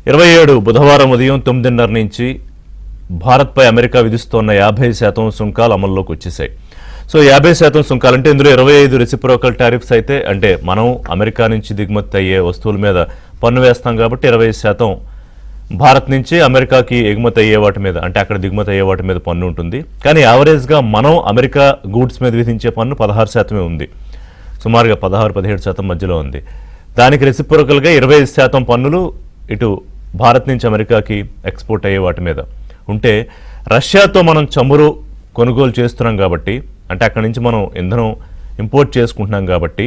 27 బుధవారం ఉదయం 9:30 నుంచి భారత్పై అమెరికా విధిస్తోన్న 50% సుంకాలు అమల్లోకి వచ్చేసాయి. సో 50% సుంకాలంటే ఇందులో 25 రెసిప్రోకల్ టారిఫ్స్ అయితే, అంటే మనం అమెరికా నుంచి దిగుమతి అయ్యే వస్తువుల మీద పన్ను వేస్తాం కాబట్టి 20% భారత్ నుంచి అమెరికాకి ఎగుమతి అయ్యే వాటి మీద, అంటే అక్కడ దిగుమతి అయ్యే వాటి మీద పన్ను ఉంటుంది. కానీ యావరేజ్గా మనం అమెరికా గూడ్స్ మీద విధించే పన్ను 16% ఉంది, సుమారుగా 16-17% మధ్యలో ఉంది. దానికి రెసిప్రోకల్గా 25% పన్నులు ఇటు భారత్ నుంచి అమెరికాకి ఎక్స్పోర్ట్ అయ్యే వాటి మీద ఉంటే, రష్యాతో మనం చమురు కొనుగోలు చేస్తున్నాం కాబట్టి, అంటే అక్కడి నుంచి మనం ఇంధనం ఇంపోర్ట్ చేసుకుంటున్నాం కాబట్టి,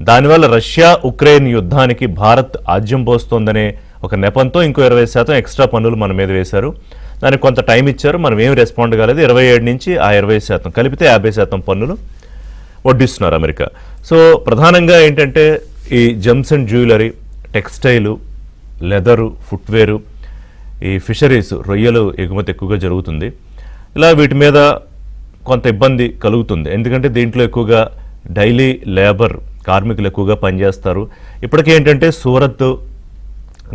దానివల్ల రష్యా ఉక్రెయిన్ యుద్ధానికి భారత్ ఆజ్యం పోస్తోందనే ఒక నెపంతో ఇంకో 20% ఎక్స్ట్రా పన్నులు మన మీద వేశారు. దానికి కొంత టైం ఇచ్చారు, మనం ఏమి రెస్పాండ్ కాలేదు. 27 నుంచి ఆ 20% కలిపితే 50% పన్నులు వడ్డిస్తున్నారు అమెరికా. సో ప్రధానంగా ఏంటంటే ఈ gems and jewellery, textile, leather, footwear, ఈ ఫిషరీస్, రొయ్యలు ఎగుమతి ఎక్కువగా జరుగుతుంది. ఇలా వీటి మీద కొంత ఇబ్బంది కలుగుతుంది, ఎందుకంటే దీంట్లో ఎక్కువగా డైలీ లేబర్ కార్మికులు ఎక్కువగా పనిచేస్తారు. ఇప్పటికే ఏంటంటే సూరత్,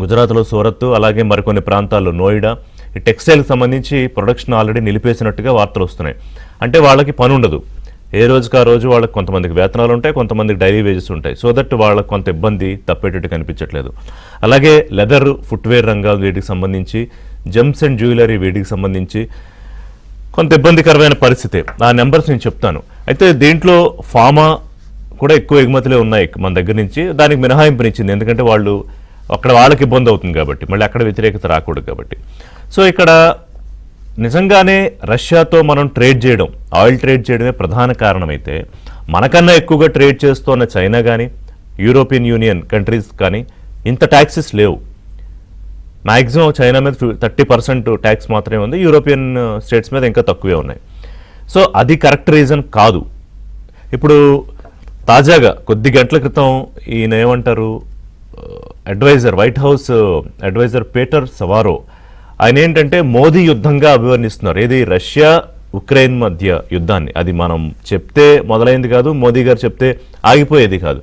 గుజరాత్లో సూరత్, అలాగే మరికొన్ని ప్రాంతాల్లో నోయిడా, ఈ టెక్స్టైల్కి సంబంధించి ప్రొడక్షన్ ఆల్రెడీ నిలిపేసినట్టుగా వార్తలు వస్తున్నాయి. అంటే వాళ్ళకి పని ఉండదు, ఏ రోజుకి ఆ రోజు వాళ్ళకి కొంతమందికి వేతనాలు ఉంటాయి, కొంతమందికి డైలీ వేజెస్ ఉంటాయి. సో దట్ వాళ్ళకి కొంత ఇబ్బంది తప్పేటట్టు కనిపించట్లేదు. అలాగే లెదర్, ఫుట్వేర్ రంగాలు వీటికి సంబంధించి, జెమ్స్ అండ్ జ్యువెలరీ వీటికి సంబంధించి కొంత ఇబ్బందికరమైన పరిస్థితి. ఆ నెంబర్స్ నేను చెప్తాను. అయితే దీంట్లో ఫార్మా కూడా ఎక్కువ ఎగుమతులే ఉన్నాయి మన దగ్గర నుంచి. దానికి మినహాయింపునిచ్చింది, ఎందుకంటే వాళ్ళు అక్కడ వాళ్ళకి ఇబ్బంది అవుతుంది కాబట్టి, మళ్ళీ అక్కడ వ్యతిరేకత రాకూడదు కాబట్టి. సో ఇక్కడ నిజంగానే రష్యాతో మనం ట్రేడ్ చేయడం, ఆయిల్ ట్రేడ్ చేయడమే ప్రధాన కారణమైతే, మనకన్నా ఎక్కువగా ట్రేడ్ చేస్తున్న చైనా కానీ, యూరోపియన్ యూనియన్ కంట్రీస్ కానీ ఇంత ట్యాక్సెస్ లేవు. మ్యాక్సిమం చైనా మీద 30% ట్యాక్స్ మాత్రమే ఉంది, యూరోపియన్ స్టేట్స్ మీద ఇంకా తక్కువే ఉన్నాయి. సో అది కరెక్ట్ రీజన్ కాదు. ఇప్పుడు తాజాగా కొద్ది గంటల క్రితం ఈయన ఏమంటారు, adviser, White House adviser Peter Navarro, ఆయన ఏంటంటే మోదీ యుద్ధంగా అభివర్ణిస్తున్నారు. ఏది, రష్యా ఉక్రెయిన్ మధ్య యుద్ధాన్ని. అది మనం చెప్తే మొదలైంది కాదు, మోదీ గారు చెప్తే ఆగిపోయేది కాదు.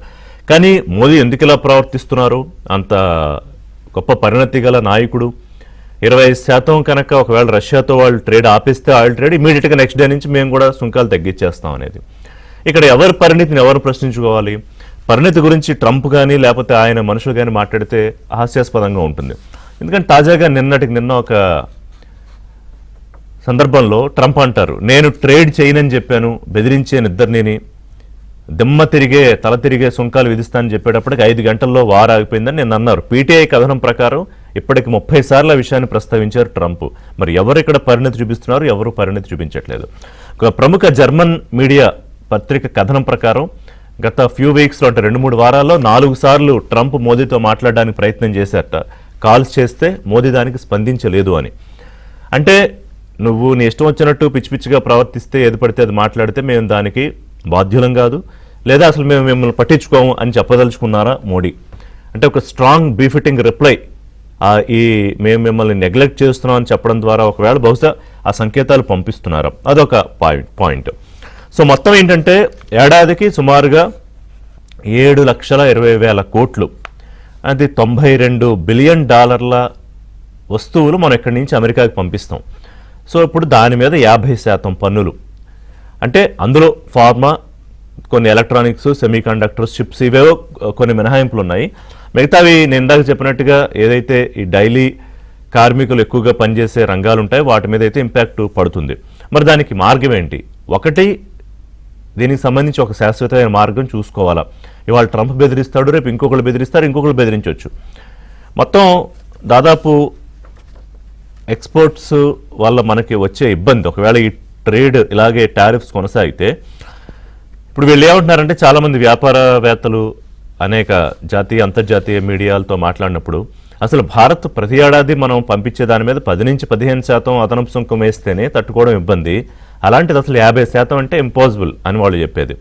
కానీ మోదీ ఎందుకు ఇలా ప్రవర్తిస్తున్నారు? అంత గొప్ప పరిణతి గల నాయకుడు 25% కనుక ఒకవేళ రష్యాతో వాళ్ళు ట్రేడ్ ఆపేస్తే, ఆయిల్ ట్రేడ్, ఇమీడియట్గా నెక్స్ట్ డే నుంచి మేము కూడా సుంకాలు తగ్గించేస్తాం అనేది. ఇక్కడ ఎవరి పరిణితిని ఎవరు ప్రశ్నించుకోవాలి? పరిణితి గురించి ట్రంప్ కానీ లేకపోతే ఆయన మనుషులు కానీ మాట్లాడితే హాస్యాస్పదంగా ఉంటుంది. ఎందుకంటే తాజాగా నిన్న ఒక సందర్భంలో ట్రంప్ అంటారు, నేను ట్రేడ్ చేయనని చెప్పాను, బెదిరించాను ఇద్దరిని, తల తిరిగే సుంకాలు విధిస్తానని చెప్పేటప్పటికి 5 గంటల్లో వార్ ఆగిపోయిందని నేను అన్నారు. పీటీఐ కథనం ప్రకారం ఇప్పటికి 30 సార్లు ఆ విషయాన్ని ప్రస్తావించారు ట్రంప్. మరి ఎవరు ఇక్కడ పరిణతి చూపిస్తున్నారు, ఎవరు పరిణతి చూపించట్లేదు. ఒక ప్రముఖ జర్మన్ మీడియా పత్రిక కథనం ప్రకారం గత ఫ్యూ వీక్స్లో, అంటే 2-3 వారాల్లో 4 సార్లు ట్రంప్ మోదీతో మాట్లాడడానికి ప్రయత్నం చేశారట. కాల్స్ చేస్తే మోదీ దానికి స్పందించలేదు అని. అంటే నువ్వు నీ ఇష్టం వచ్చినట్టు పిచ్చి పిచ్చిగా ప్రవర్తిస్తే, ఏది పడితే అది మాట్లాడితే మేము దానికి బాధ్యులం కాదు, లేదా అసలు మేము మిమ్మల్ని పట్టించుకోము అని చెప్పదలుచుకున్నారా మోడీ? అంటే ఒక స్ట్రాంగ్ బీఫిటింగ్ రిప్లై, మేము మిమ్మల్ని నెగ్లెక్ట్ చేస్తున్నాం అని చెప్పడం ద్వారా ఒకవేళ బహుశా ఆ సంకేతాలు పంపిస్తున్నారా? అదొక పాయింట్. సో మొత్తం ఏంటంటే ఏడాదికి సుమారుగా 7,20,000 కోట్లు, అది $92 బిలియన్ వస్తువులు మనం ఇక్కడి నుంచి అమెరికాకి పంపిస్తాం. సో ఇప్పుడు దాని మీద 50% పన్నులు. అంటే అందులో ఫార్మా, కొన్ని ఎలక్ట్రానిక్స్, సెమీ కండక్టర్స్, చిప్స్, ఇవేవో కొన్ని మినహాయింపులు ఉన్నాయి. మిగతావి నేను ఇందాక చెప్పినట్టుగా ఏదైతే ఈ డైలీ కార్మికులు ఎక్కువగా పనిచేసే రంగాలు ఉంటాయో వాటి మీద అయితే ఇంపాక్ట్ పడుతుంది. మరి దానికి మార్గం ఏంటి? ఒకటి, దీనికి సంబంధించి ఒక శాశ్వతమైన మార్గం చూసుకోవాలా. ఇవాళ ట్రంప్ బెదిరిస్తాడు, రేపు ఇంకొకరు బెదిరిస్తారు, ఇంకొకరు బెదిరించవచ్చు. మొత్తం దాదాపు ఎక్స్పోర్ట్స్ వల్ల మనకి వచ్చే ఇబ్బంది, ఒకవేళ ఈ ట్రేడ్ ఇలాగే టారిఫ్స్ కొనసాగితే, ఇప్పుడు వీళ్ళు ఏమంటున్నారంటే చాలామంది వ్యాపారవేత్తలు అనేక జాతీయ అంతర్జాతీయ మీడియాలతో మాట్లాడినప్పుడు, అసలు భారత్ ప్రతి ఏడాది మనం పంపించే దాని మీద 10-15% అదనపు సుంకం వేస్తేనే తట్టుకోవడం ఇబ్బంది, అలాంటిది అసలు 50% అంటే ఇంపాసిబుల్ అని వాళ్ళు చెప్పేది.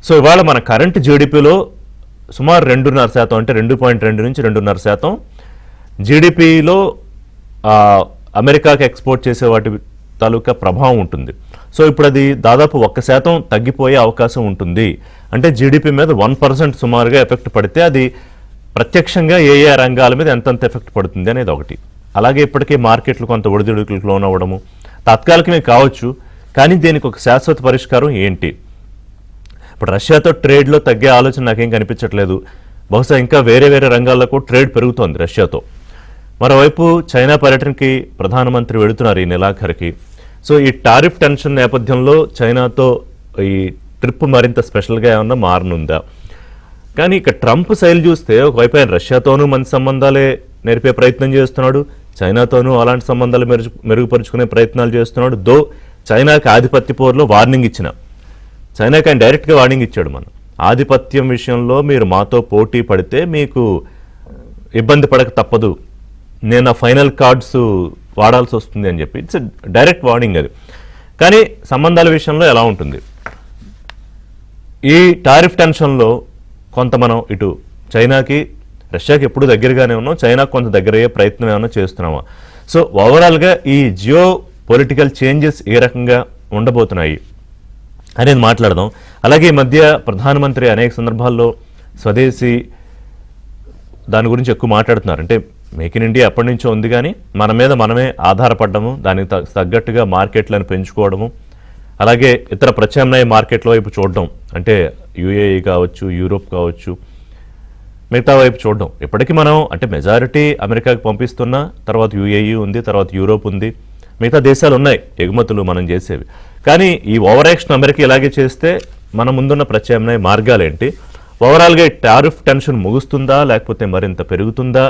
సో ఇవాళ మన కరెంట్ జీడిపిలో సుమారు 2.5%, అంటే 2.2 నుంచి 2.5% జీడిపిలో అమెరికాకి ఎక్స్పోర్ట్ చేసే వాటి తాలూకా ప్రభావం ఉంటుంది. సో ఇప్పుడు అది దాదాపు 1% తగ్గిపోయే అవకాశం ఉంటుంది. అంటే జీడిపి మీద 1% సుమారుగా ఎఫెక్ట్ పడితే అది ప్రత్యక్షంగా ఏ ఏ రంగాల మీద ఎంతంత ఎఫెక్ట్ పడుతుంది అనేది ఒకటి. అలాగే ఇప్పటికే మార్కెట్లు కొంత ఒడిదుడుకులకు లోనవ్వడము తాత్కాలికమే కావచ్చు, కానీ దీనికి ఒక శాశ్వత పరిష్కారం ఏంటి? ఇప్పుడు రష్యాతో ట్రేడ్లో తగ్గే ఆలోచన నాకేం కనిపించట్లేదు. బహుశా ఇంకా వేరే వేరే రంగాల్లో కూడా ట్రేడ్ పెరుగుతోంది రష్యాతో. మరోవైపు చైనా పర్యటనకి ప్రధానమంత్రి వెళుతున్నారు ఈ నెలాఖరికి. సో ఈ టారిఫ్ టెన్షన్ నేపథ్యంలో చైనాతో ఈ ట్రిప్ మరింత స్పెషల్గా ఏమన్నా మారనుందా? కానీ ఇక ట్రంప్ శైలి చూస్తే ఒకవైపు ఆయన రష్యాతోనూ మంచి సంబంధాలే నేర్పే ప్రయత్నం చేస్తున్నాడు, చైనాతోనూ అలాంటి సంబంధాలు మెరుగుపరుచుకునే ప్రయత్నాలు చేస్తున్నాడు. చైనాకి ఆధిపత్య పోరులో వార్నింగ్ ఇచ్చిన చైనాకి ఆయన డైరెక్ట్గా వార్నింగ్ ఇచ్చాడు, మనం ఆధిపత్యం విషయంలో మీరు మాతో పోటీ పడితే మీకు ఇబ్బంది పడక తప్పదు, నేను ఆ ఫైనల్ కార్డ్స్ వాడాల్సి వస్తుంది అని చెప్పి ఇట్స్ డైరెక్ట్ వార్నింగ్ అది. కానీ సంబంధాల విషయంలో ఎలా ఉంటుంది? ఈ టారిఫ్ టెన్షన్లో కొంత మనం ఇటు చైనాకి రష్యాకి ఎప్పుడు దగ్గరగానే ఉన్నాం, చైనాకు కొంత దగ్గర అయ్యే ప్రయత్నం ఏమైనా చేస్తున్నామా? సో ఓవరాల్గా ఈ జియో పొలిటికల్ చేంజెస్ ఏ రకంగా ఉండబోతున్నాయి అనేది మాట్లాడదాం. అలాగే ఈ మధ్య ప్రధానమంత్రి అనేక సందర్భాల్లో స్వదేశీ దాని గురించి ఎక్కువ మాట్లాడుతున్నారు. అంటే మేక్ ఇన్ ఇండియా ఎప్పటి నుంచో ఉంది, కానీ మన మీద మనమే ఆధారపడ్డము, దానికి తగ్గట్టుగా మార్కెట్లను పెంచుకోవడము, అలాగే ఇతర ప్రత్యామ్నాయ మార్కెట్ల వైపు చూడడం, అంటే యుఏఈ కావచ్చు, యూరోప్ కావచ్చు, మిగతా వైపు చూడడం. ఇప్పటికీ మనం అంటే మెజారిటీ అమెరికాకి పంపిస్తున్న తర్వాత యుఏఈ ఉంది, తర్వాత యూరోప్ ఉంది, మిగతా దేశాలు ఉన్నాయి ఎగుమతులు మనం చేసేవి. కానీ ఈ ఓవర్ యాక్షన్ అమెరికా ఇలాగే చేస్తే మన ముందున్న ప్రత్యామ్నాయ మార్గాలేంటి? ఓవరాల్గా ఈ టారిఫ్ టెన్షన్ ముగుస్తుందా లేకపోతే మరింత పెరుగుతుందా?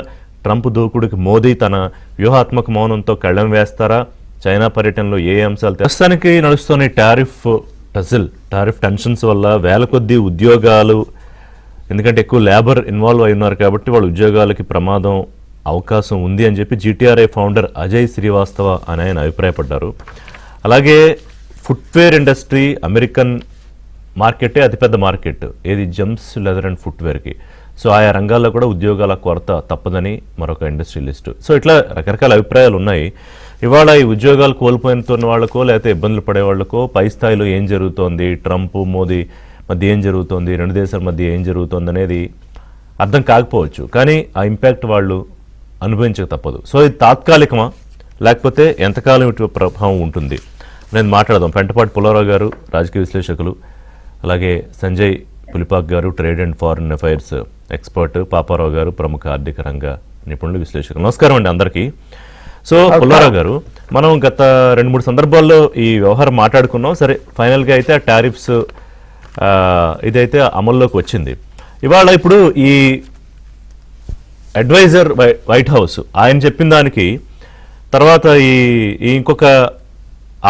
ట్రంప్ దూకుడికి మోదీ తన వ్యూహాత్మక మౌనంతో కళ్ళెం వేస్తారా? చైనా పర్యటనలో ఏ అంశాలు? ప్రస్తుతానికి నడుస్తున్న టారిఫ్ టెన్షన్స్ వల్ల వేల కొద్దీ ఉద్యోగాలు, ఎందుకంటే ఎక్కువ లేబర్ ఇన్వాల్వ్ అయి ఉన్నారు కాబట్టి వాళ్ళ ఉద్యోగాలకి ప్రమాదం అవకాశం ఉంది అని చెప్పి జీటీఆర్ఐ ఫౌండర్ అజయ్ శ్రీవాస్తవ అని ఆయన అభిప్రాయపడ్డారు. అలాగే ఫుట్వేర్ ఇండస్ట్రీ అమెరికన్ మార్కెటే అతిపెద్ద మార్కెట్, ఏది జెమ్స్, లెదర్ అండ్ ఫుట్వేర్కి. సో ఆయా రంగాల్లో కూడా ఉద్యోగాల కొరత తప్పదని మరొక ఇండస్ట్రియలిస్ట్. సో ఇట్లా రకరకాల అభిప్రాయాలు ఉన్నాయి. ఇవాళ ఈ ఉద్యోగాలు కోల్పోయిన వాళ్ళకో లేకపోతే ఇబ్బందులు పడే వాళ్ళకో పై స్థాయిలో ఏం జరుగుతోంది, ట్రంప్ మోదీ మధ్య ఏం జరుగుతోంది, రెండు దేశాల మధ్య ఏం జరుగుతోంది అనేది అర్థం కాకపోవచ్చు, కానీ ఆ ఇంపాక్ట్ వాళ్ళు అనుభవించక తప్పదు. సో ఇది తాత్కాలికమా లేకపోతే ఎంతకాలం ఇటు ప్రభావం ఉంటుంది నేను మాట్లాడదాం. పెంటపాటి పుల్లారావు గారు రాజకీయ విశ్లేషకులు, అలాగే సంజయ్ పులిపాక్ గారు trade and foreign affairs expert, Paparao గారు ప్రముఖ ఆర్థిక రంగ నిపుణులు, విశ్లేషకులు. నమస్కారం అండి అందరికీ. సో పుల్లారావు గారు, మనం గత 2-3 సందర్భాల్లో ఈ వ్యవహారం మాట్లాడుకున్నాం. సరే, ఫైనల్గా అయితే ఆ టారిఫ్స్ ఇదైతే అమల్లోకి వచ్చింది. ఇవాళ ఇప్పుడు ఈ అడ్వైజర్ వైట్ హౌస్ ఆయన చెప్పిన దానికి తర్వాత ఈ ఇంకొక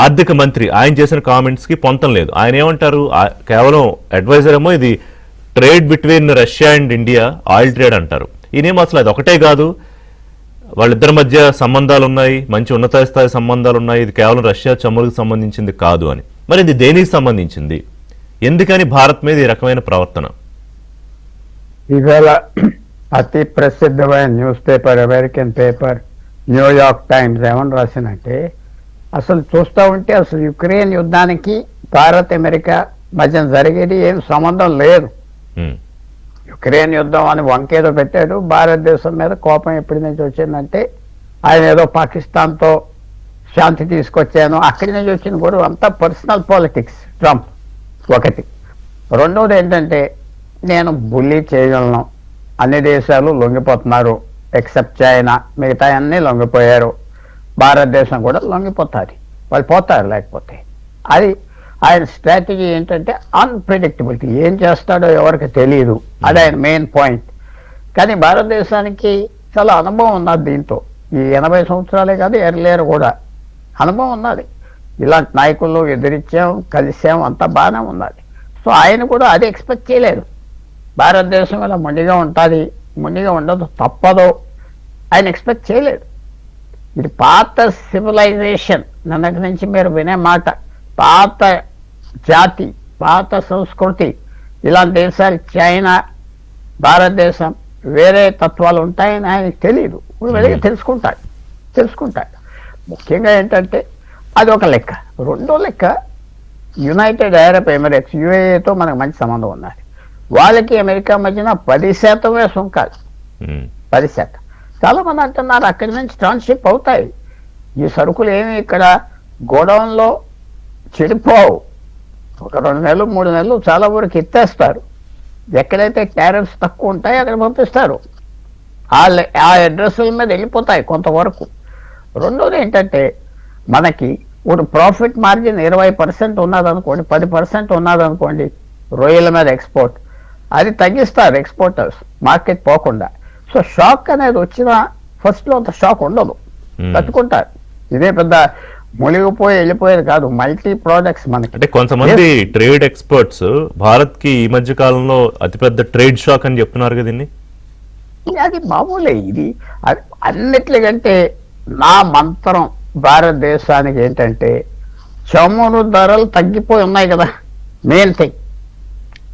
ఆర్థిక మంత్రి ఆయన చేసిన కామెంట్స్కి పొంతం లేదు. ఆయన ఏమంటారు, కేవలం అడ్వైజర్ ఏమో ఇది trade between Russia and India, oil trade అంటారు. ఈయనేమో అసలు అది ఒకటే కాదు, వాళ్ళిద్దరి మధ్య సంబంధాలు ఉన్నాయి, మంచి ఉన్నత స్థాయి సంబంధాలు ఉన్నాయి, ఇది కేవలం రష్యా చమురుకు సంబంధించింది కాదు అని. మరి ఇది దేనికి సంబంధించింది? ఎందుకని భారత్ మీద ఈ రకమైన ప్రవర్తన? ఇవాళ అతి ప్రసిద్ధమైన news paper, American paper New York times ఏమని రాసిందంటే, అసలు చూస్తూ ఉంటే అసలు యుక్రెయిన్ యుద్ధానికి భారత్ అమెరికా మధ్య జరిగేది ఏం సంబంధం లేదు. యుక్రెయిన్ యుద్ధం అని వంకేదో పెట్టాడు. భారతదేశం మీద కోపం ఎప్పటి నుంచి వచ్చిందంటే, ఆయన ఏదో పాకిస్తాన్తో శాంతి తీసుకొచ్చాను, అక్కడి నుంచి వచ్చిన కూడా అంతా పర్సనల్ పాలిటిక్స్ ట్రంప్ ఒకటి. రెండవది ఏంటంటే, నేను బుల్లీ చేయగలను, అన్ని దేశాలు లొంగిపోతున్నారు ఎక్సెప్ట్ చైనా, మిగతా అన్నీ లొంగిపోయారు, భారతదేశం కూడా లొంగిపోతుంది, వాళ్ళు పోతారు లేకపోతే. అది ఆయన స్ట్రాటజీ ఏంటంటే అన్ప్రెడిక్టబిలిటీ, ఏం చేస్తాడో ఎవరికి తెలియదు, అది ఆయన మెయిన్ పాయింట్. కానీ భారతదేశానికి చాలా అనుభవం ఉన్నది దీంతో, ఈ 80 సంవత్సరాలే కాదు ఎర్లియర్ కూడా అనుభవం ఉన్నది. ఇలాంటి నాయకులు ఎదిరించాం, కలిసాం, అంతా బాగానే ఉన్నది. సో ఆయన కూడా అది ఎక్స్పెక్ట్ చేయలేదు, భారతదేశం ఇలా మొండిగా ఉంటుంది, మొండిగా ఉండదు, తప్పదు, ఆయన ఎక్స్పెక్ట్ చేయలేదు. ఇది పాత సివిలైజేషన్, నిన్నటి నుంచి మీరు వినే మాట, పాత జాతి, పాత సంస్కృతి, ఇలాంటి దేశాలు చైనా, భారతదేశం వేరే తత్వాలు ఉంటాయని ఆయనకు తెలియదు. వెలిగి తెలుసుకుంటాడు. ముఖ్యంగా ఏంటంటే అది ఒక లెక్క. రెండో లెక్క, యునైటెడ్ అరబ్ ఎమిరేట్స్ యుఏఏతో మనకు మంచి సంబంధం ఉన్నది. వాళ్ళకి అమెరికా మధ్యన 10% సుంకాలు, 10%. చాలా మంది అంటున్నారు అక్కడి నుంచి ట్రాన్స్షిప్ అవుతాయి. ఈ సరుకులు ఏమి ఇక్కడ గోడౌన్లో చెడిపోవు. ఒక 2 నెలలు 3 నెలలు చాలా వరకు ఎత్తేస్తారు. ఎక్కడైతే టారిఫ్స్ తక్కువ ఉంటాయో అక్కడ పంపిస్తారు. ఆ అడ్రస్ల మీద వెళ్ళిపోతాయి కొంతవరకు. రెండోది ఏంటంటే మనకి ఒక ప్రాఫిట్ మార్జిన్ 20% ఉన్నదనుకోండి, 10% ఉన్నదనుకోండి రొయ్యల మీద ఎక్స్పోర్ట్, అది తగ్గిస్తారు ఎక్స్పోర్టర్స్ మార్కెట్ పోకుండా. సో షాక్ అనేది వచ్చినా ఫస్ట్లో అంత షాక్ ఉండదు, తట్టుకుంటారు. ఇదే పెద్ద మునిగిపోయి వెళ్ళిపోయేది కాదు. మల్టీ ప్రోడక్ట్స్ మనకి. అంటే కొంతమంది ట్రేడ్ ఎక్స్పర్ట్స్ భారత్ కి ఈ మధ్య కాలంలో అతిపెద్ద ట్రేడ్ షాక్ అని చెప్తున్నారు కదా. అది మామూలే. ఇది అన్నిట్లకంటే నా మంత్రం భారతదేశానికి ఏంటంటే చమురు ధరలు తగ్గిపోయి ఉన్నాయి కదా, మెయిన్ థింగ్.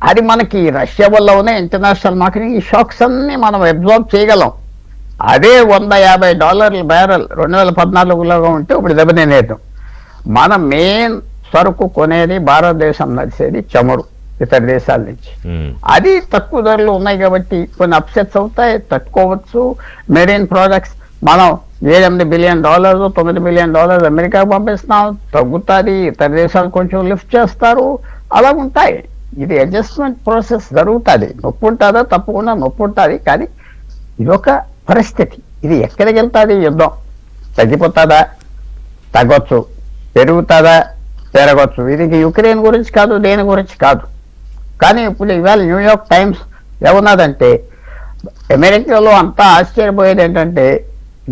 అది మనకి రష్యా వల్ల ఉన్న ఇంటర్నేషనల్ మార్కెటింగ్ ఈ షాక్స్ అన్ని మనం అబ్జార్బ్ చేయగలం. అదే $150 బ్యారెల్ 2014లో ఉంటే ఇప్పుడు దెబ్బతినేద్దాం. మన మెయిన్ సరుకు కొనేది భారతదేశం నడిచేది చమురు ఇతర దేశాల నుంచి. అది తక్కువ ధరలు ఉన్నాయి కాబట్టి కొన్ని అప్సెట్స్ అవుతాయి, తట్టుకోవచ్చు. మెరీన్ ప్రోడక్ట్స్ మనం $8 బిలియన్ $9 బిలియన్ అమెరికాకు పంపిస్తున్నాం, తగ్గుతుంది. ఇతర దేశాలు కొంచెం లిఫ్ట్ చేస్తారు, అలా ఉంటాయి. ఇది అడ్జస్ట్మెంట్ ప్రాసెస్ జరుగుతుంది. నొప్పి ఉంటుందా? తప్పకుండా నొప్పి ఉంటుంది. కానీ ఇదొక పరిస్థితి. ఇది ఎక్కడికి వెళ్తుంది? యుద్ధం తగ్గిపోతుందా? తగ్గొచ్చు. పెరుగుతుందా? పెరగచ్చు. ఇది యుక్రెయిన్ గురించి కాదు, దేని గురించి కాదు. కానీ ఇప్పుడు ఇవాళ న్యూయార్క్ టైమ్స్ ఏమన్నదంటే అమెరికాలో అంతా ఆశ్చర్యపోయేది ఏంటంటే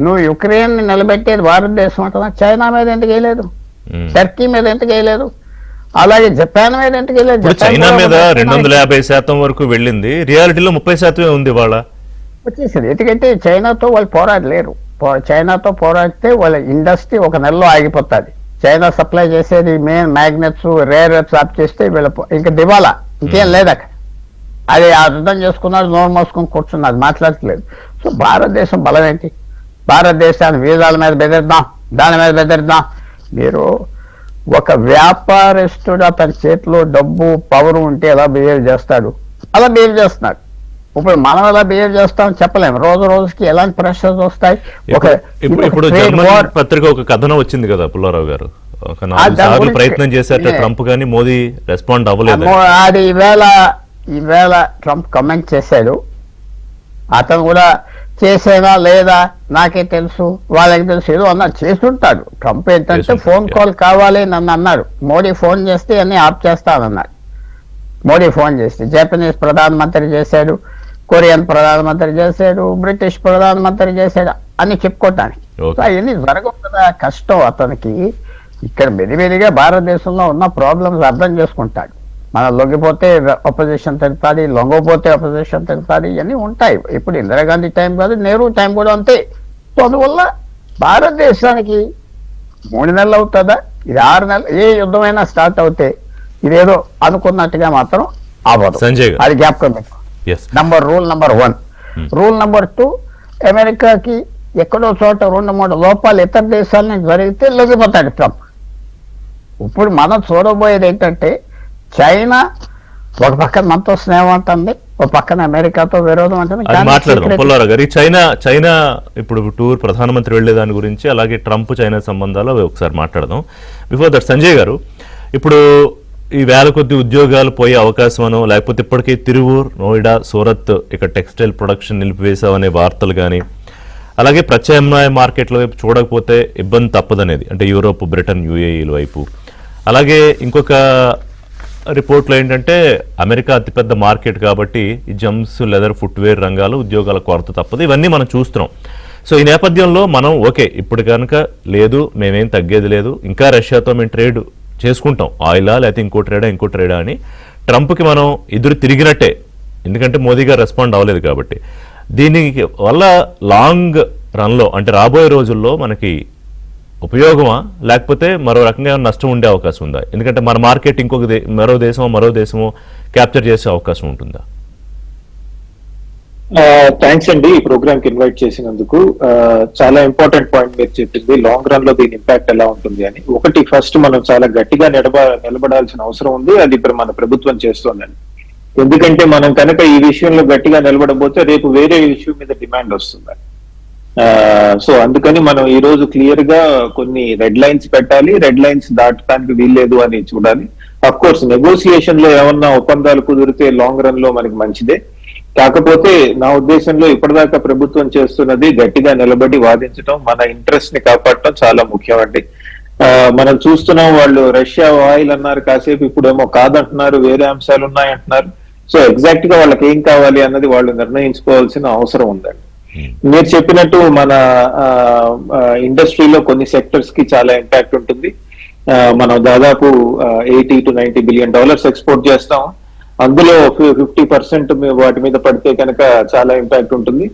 నువ్వు యుక్రెయిన్ నిలబెట్టేది భారతదేశం అంటున్నా, చైనా మీద ఎందుకు వేయలేదు, టర్కీ మీద ఎందుకు వేయలేదు, అలాగే జపాన్ మీద ఎందుకు వేయలేదు. చైనా మీద 250% వరకు వెళ్ళింది, రియాలిటీలో 30% ఉంది వాళ్ళ వచ్చేసింది. ఎందుకంటే చైనాతో వాళ్ళు పోరాడలేరు. చైనాతో పోరాడితే వాళ్ళ ఇండస్ట్రీ ఒక నెలలో ఆగిపోతుంది. చైనా సప్లై చేసేది మెయిన్ మ్యాగ్నెట్స్, రేర్ ఎర్త్స్ ఆప్ చేస్తే వీళ్ళ ఇంకా దివాలా, ఇంకేం లేదు అక్కడ. అది అర్థం చేసుకున్నారు, నోరు మోసుకొని కూర్చున్నారు, మాట్లాడట్లేదు. సో భారతదేశం బలం ఏంటి? భారతదేశాన్ని వీజాల మీద బెదిరిద్దాం, దాని మీద బెదిరిద్దాం. మీరు ఒక వ్యాపారస్తుడు అతని చేతిలో డబ్బు పవర్ ఉంటే ఎలా బిహేవ్ చేస్తాడు, అలా బిహేవ్ చేస్తున్నాడు. ఇప్పుడు మనం ఎలా బిహేవ్ చేస్తాం చెప్పలేము. రోజు రోజుకి ఎలాంటి ప్రెషర్స్ వస్తాయి. ఇప్పుడు జర్మన్ పత్రిక ఒక కథనం వచ్చింది కదా పుల్లారావు గారు, ఒక 4 సార్లు ప్రయత్నం చేశారట ట్రంప్, కానీ మోదీ రెస్పాండ్ అవ్వలేదు. అది ఈవేళ ట్రంప్ కమెంట్ చేశాడు. అతను కూడా చేసేదా లేదా నాకే తెలుసు, వాళ్ళకి తెలుసు, ఏదో అన్నారు, చేస్తుంటాడు. ట్రంప్ ఏంటంటే ఫోన్ కాల్ కావాలి నన్ను అన్నాడు. మోడీ ఫోన్ చేస్తే అన్ని ఆఫ్ చేస్తానన్నాడు. మోడీ ఫోన్ చేస్తే జపనీస్ ప్రధానమంత్రి చేశాడు, కొరియన్ ప్రధానమంత్రి చేశాడు, బ్రిటిష్ ప్రధానమంత్రి చేశాడు, అన్ని చెప్పుకోవటానికి. అవన్నీ జరగవు కదా, కష్టం అతనికి. ఇక్కడ మెదిమెదిగా భారతదేశంలో ఉన్న ప్రాబ్లమ్స్ అర్థం చేసుకుంటాడు. మనం లొంగిపోతే అపోజిషన్ తిరుగుతుంది, లొంగపోతే అపోజిషన్ తిరుగుతుంది, ఇవన్నీ ఉంటాయి. ఇప్పుడు ఇందిరాగాంధీ టైం కాదు, నెహ్రూ టైం కూడా అంతే. సో అందువల్ల భారతదేశానికి 3 నెలలు అవుతుందా, ఇది 6 నెలలు, ఏ యుద్ధమైనా స్టార్ట్ అవుతే ఇదేదో అనుకున్నట్టుగా మాత్రం అవ్వదు. అది జ్ఞాపకం పెట్టుకో. Rule number 1. రూల్ నెంబర్ 2, అమెరికాకి ఎక్కడో చోట 2-3 లోపాలు ఇతర దేశాల నుంచి జరిగితే లొంగిపోతాడు ట్రంప్. ఇప్పుడు మనం చూడబోయేది ఏంటంటే చైనా ఒక పక్కన మనతో స్నేహం అంటుంది, ఒక పక్కన అమెరికాతో విరోధం అంటుంది. మాట్లాడదాం పుల్లారావు గారు. చైనా ఇప్పుడు టూర్ ప్రధానమంత్రి వెళ్లే దాని గురించి, అలాగే ట్రంప్ చైనా సంబంధాలు ఒకసారి మాట్లాడదాం. బిఫోర్ దట్ సంజయ్ గారు, ఇప్పుడు ఈ వేల కొద్ది ఉద్యోగాలు పోయే అవకాశమనో, లేకపోతే ఇప్పటికీ తిరువూర్, నోయిడా, సూరత్ ఇక్కడ టెక్స్టైల్ ప్రొడక్షన్ నిలిపివేశామనే వార్తలు కానీ, అలాగే ప్రత్యామ్నాయ మార్కెట్ల వైపు చూడకపోతే ఇబ్బంది తప్పదనేది, అంటే యూరోప్, బ్రిటన్, యూఏఈల వైపు. అలాగే ఇంకొక రిపోర్ట్లో ఏంటంటే అమెరికా అతిపెద్ద మార్కెట్ కాబట్టి ఈ జంప్స్, లెదర్, ఫుట్వేర్ రంగాలు ఉద్యోగాల కొరత తప్పదు. ఇవన్నీ మనం చూస్తున్నాం. సో ఈ నేపథ్యంలో మనం ఓకే ఇప్పుడు కనుక లేదు, మేమేం తగ్గేది లేదు, ఇంకా రష్యాతో మేము ట్రేడ్ చేసుకుంటాం, ఆయిలా లేకపోతే ఇంకో ట్రేడా అని ట్రంప్కి మనం ఎదురు తిరిగినట్టే, ఎందుకంటే మోదీ గారు రెస్పాండ్ అవ్వలేదు కాబట్టి. దీనికి వల్ల లాంగ్ రన్లో అంటే రాబోయే రోజుల్లో మనకి ఉపయోగమా, లేకపోతే మరో రకంగా నష్టం ఉండే అవకాశం ఉందా? ఎందుకంటే మన మార్కెట్ ఇంకొక మరో దేశమో క్యాప్చర్ చేసే అవకాశం ఉంటుందా? థ్యాంక్స్ అండి ఈ ప్రోగ్రామ్ కి ఇన్వైట్ చేసినందుకు. చాలా ఇంపార్టెంట్ పాయింట్ మీరు చెప్పింది, లాంగ్ రన్ లో దీని ఇంపాక్ట్ ఎలా ఉంటుంది అని. ఒకటి, ఫస్ట్ మనం చాలా గట్టిగా నిలబడాల్సిన అవసరం ఉంది, అది ఇప్పుడు మన ప్రభుత్వం చేస్తోందండి. ఎందుకంటే మనం కనుక ఈ విషయంలో గట్టిగా నిలబడబోతే రేపు వేరే ఇష్యూ మీద డిమాండ్ వస్తుంది. సో అందుకని మనం ఈ రోజు క్లియర్ గా కొన్ని రెడ్ లైన్స్ పెట్టాలి, రెడ్ లైన్స్ దాటడానికి వీల్లేదు అని చూడాలి. అఫ్ కోర్స్ నెగోసియేషన్ లో ఏమన్నా ఒప్పందాలు కుదిరితే లాంగ్ రన్ లో మనకి మంచిదే. కాకపోతే నా ఉద్దేశంలో ఇప్పటిదాకా ప్రభుత్వం చేస్తున్నది గట్టిగా నిలబడి వాదించడం, మన ఇంట్రెస్ట్ ని కాపాడటం చాలా ముఖ్యం అండి. మనం చూస్తున్నాం, వాళ్ళు రష్యా ఆయిల్ అన్నారు కాసేపు, ఇప్పుడేమో కాదంటున్నారు, వేరే అంశాలు ఉన్నాయంటున్నారు. సో ఎగ్జాక్ట్ గా వాళ్ళకి ఏం కావాలి అన్నది వాళ్ళు నిర్ణయించుకోవాల్సిన అవసరం ఉందండి. మీరు చెప్పినట్టు మన ఇండస్ట్రీలో కొన్ని సెక్టర్స్ కి చాలా ఇంపాక్ట్ ఉంటుంది. మనం దాదాపు $80 to $90 billion ఎక్స్పోర్ట్ చేస్తాం. అందులో 50% వాటి మీద పడితే కనుక చాలా ఇంపాక్ట్ ఉంటుంది.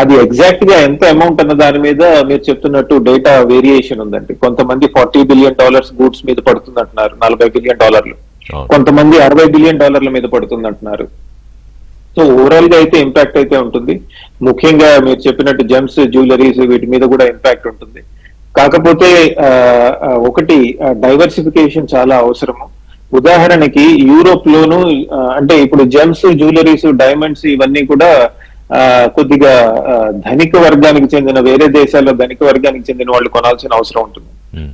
అది ఎగ్జాక్ట్ గా ఎంత అమౌంట్ అన్న దాని మీద మీరు చెప్తున్నట్టు డేటా వేరియేషన్ ఉందండి. కొంతమంది $40 billion గూడ్స్ మీద పడుతుంది అంటున్నారు, $40 billion. కొంతమంది $60 billion మీద పడుతుంది అంటున్నారు. సో ఓవరాల్ గా అయితే ఇంపాక్ట్ అయితే ఉంటుంది. ముఖ్యంగా మీరు చెప్పినట్టు జెమ్స్, జ్యువెలరీస్ వీటి మీద కూడా ఇంపాక్ట్ ఉంటుంది. కాకపోతే ఒకటి డైవర్సిఫికేషన్ చాలా అవసరము. ఉదాహరణకి యూరోప్ లోను అంటే ఇప్పుడు జెమ్స్, జ్యువెలరీస్, డైమండ్స్ ఇవన్నీ కూడా కొద్దిగా ధనిక వర్గానికి చెందిన, వేరే దేశాల్లో ధనిక వర్గానికి చెందిన వాళ్ళు కొనాల్సిన అవసరం ఉంటుంది.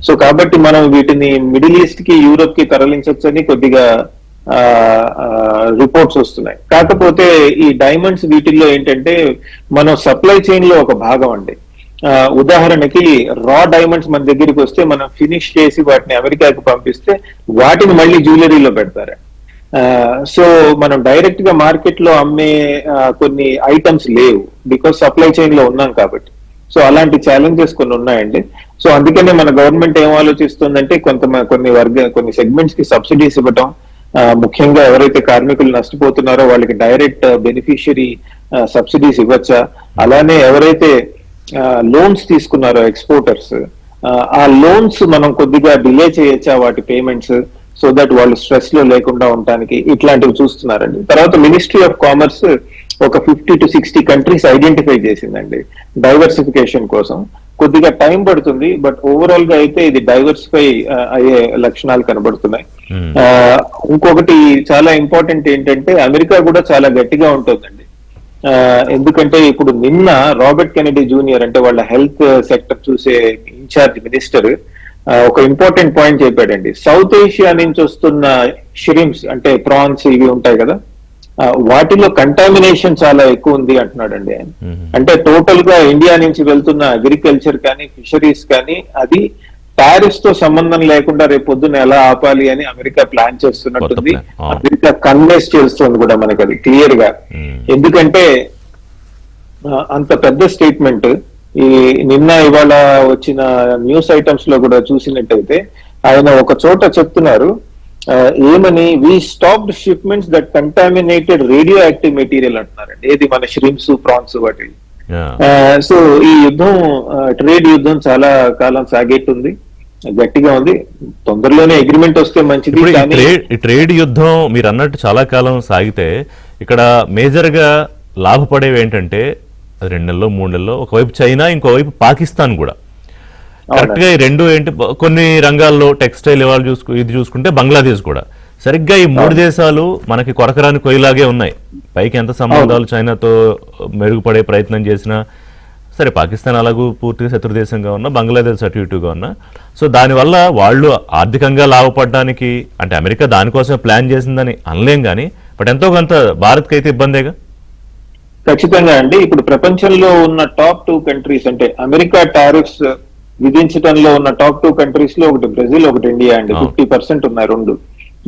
సో కాబట్టి మనం వీటిని మిడిల్ ఈస్ట్ కి, యూరోప్ కి తరలించొచ్చని కొద్దిగా రిపోర్ట్స్ వస్తున్నాయి. కాకపోతే ఈ డైమండ్స్ వీటిల్లో ఏంటంటే మనం సప్లై చైన్ లో ఒక భాగం అండి. ఉదాహరణకి రా డైమండ్స్ మన దగ్గరికి వస్తే మనం ఫినిష్ చేసి వాటిని అమెరికాకి పంపిస్తే వాటిని మళ్ళీ జ్యువెలరీలో పెడతారు. సో మనం డైరెక్ట్ గా మార్కెట్ లో అమ్మే కొన్ని ఐటమ్స్ లేవు, బికాస్ సప్లై చైన్ లో ఉన్నాం కాబట్టి. సో అలాంటి ఛాలెంజెస్ కొన్ని ఉన్నాయండి. సో అందుకనే మన గవర్నమెంట్ ఏం ఆలోచిస్తుందంటే కొన్ని సెగ్మెంట్స్ కి సబ్సిడీస్ ఇవ్వటం, ముఖ్యంగా ఎవరైతే కార్మికులు నష్టపోతున్నారో వాళ్ళకి డైరెక్ట్ బెనిఫిషియరీ సబ్సిడీస్ ఇవ్వచ్చా, అలానే ఎవరైతే లోన్స్ తీసుకున్నారో ఎక్స్పోర్టర్స్, ఆ లోన్స్ మనం కొద్దిగా డిలే చేయొచ్చా వాటి పేమెంట్స్, సో దట్ వాళ్ళు స్ట్రెస్ లో లేకుండా ఉండటానికి, ఇట్లాంటివి చూస్తున్నారండి. తర్వాత మినిస్ట్రీ ఆఫ్ కామర్స్ ఒక 50 to 60 కంట్రీస్ ఐడెంటిఫై చేసిందండి డైవర్సిఫికేషన్ కోసం. కొద్దిగా టైం పడుతుంది, బట్ ఓవరాల్ గా అయితే ఇది డైవర్సిఫై అయ్యే లక్షణాలు కనబడుతున్నాయి. ఇంకొకటి చాలా ఇంపార్టెంట్ ఏంటంటే అమెరికా కూడా చాలా గట్టిగా ఉంటుందండి. ఎందుకంటే ఇప్పుడు నిన్న రాబర్ట్ కెనడీ జూనియర్ అంటే వాళ్ళ హెల్త్ సెక్టర్ చూసే ఇన్ఛార్జ్ మినిస్టర్ ఒక ఇంపార్టెంట్ పాయింట్ చెప్పాడండి. సౌత్ ఏషియా నుంచి వస్తున్న షిరింప్స్ అంటే ప్రాన్స్ ఇవి ఉంటాయి కదా, వాటిలో కంటామినేషన్ చాలా ఎక్కువ ఉంది అంటున్నాడండి ఆయన. అంటే టోటల్ గా ఇండియా నుంచి వెళ్తున్న అగ్రికల్చర్ కానీ, ఫిషరీస్ కానీ అది టారిఫ్స్ తో సంబంధం లేకుండా రేపు పొద్దున్న ఎలా ఆపాలి అని అమెరికా ప్లాన్ చేస్తున్నట్టుంది. అమెరికా కన్వెన్స్ చేస్తుంది కూడా మనకి అది క్లియర్ గా. ఎందుకంటే అంత పెద్ద స్టేట్మెంట్ ఈ నిన్న ఇవాళ వచ్చిన న్యూస్ ఐటమ్స్ లో కూడా చూసినట్టయితే ఆయన ఒక చోట చెప్తున్నారు ఏమని, we stopped shipments that contaminated radioactive material అంటున్నారండి. ఏది మన ష్రింప్స్, ప్రాన్స్ వాటి. సో ఈ యుద్ధం, ట్రేడ్ యుద్ధం చాలా కాలం సాగేట్టుంది, గట్టిగా ఉంది. తొందరలోనే అగ్రిమెంట్ వస్తే మంచిది. ట్రేడ్ యుద్ధం మీరు అన్నట్టు చాలా కాలం సాగితే ఇక్కడ మేజర్ గా లాభపడేవి ఏంటంటే అది 2 నెలల్లో 3 నెలల్లో, ఒకవైపు చైనా, ఇంకోవైపు పాకిస్తాన్ కూడా. కరెక్ట్ గా ఈ రెండు ఏంటి, కొన్ని రంగాల్లో టెక్స్టైల్ ఇవాళ ఇది చూసుకుంటే బంగ్లాదేశ్ కూడా. సరిగ్గా ఈ 3 దేశాలు మనకి కొరకరాని కొయ్యలాగే ఉన్నాయి. పైకి ఎంత సంబంధాలు చైనాతో మెరుగుపడే ప్రయత్నం చేసినా సరే, పాకిస్తాన్ అలాగూ పూర్తిగా శత్రు దేశంగా ఉన్నా, బంగ్లాదేశ్ అటు ఇటుగా ఉన్నా. సో దానివల్ల వాళ్ళు ఆర్థికంగా లాభపడడానికి అంటే అమెరికా దానికోసమే ప్లాన్ చేసిందని అనలేం కానీ, బట్ ఎంతో కొంత భారత్కి అయితే ఇబ్బందేగా. ఖచ్చితంగా అండి. ఇప్పుడు ప్రపంచంలో ఉన్న టాప్ 2 కంట్రీస్ అంటే అమెరికా టారిఫ్స్ విధించడంలో ఉన్న టాప్ 2 కంట్రీస్ లో ఒకటి బ్రెజిల్, ఒకటి ఇండియా అండి. 50% ఉన్నాయి రెండు.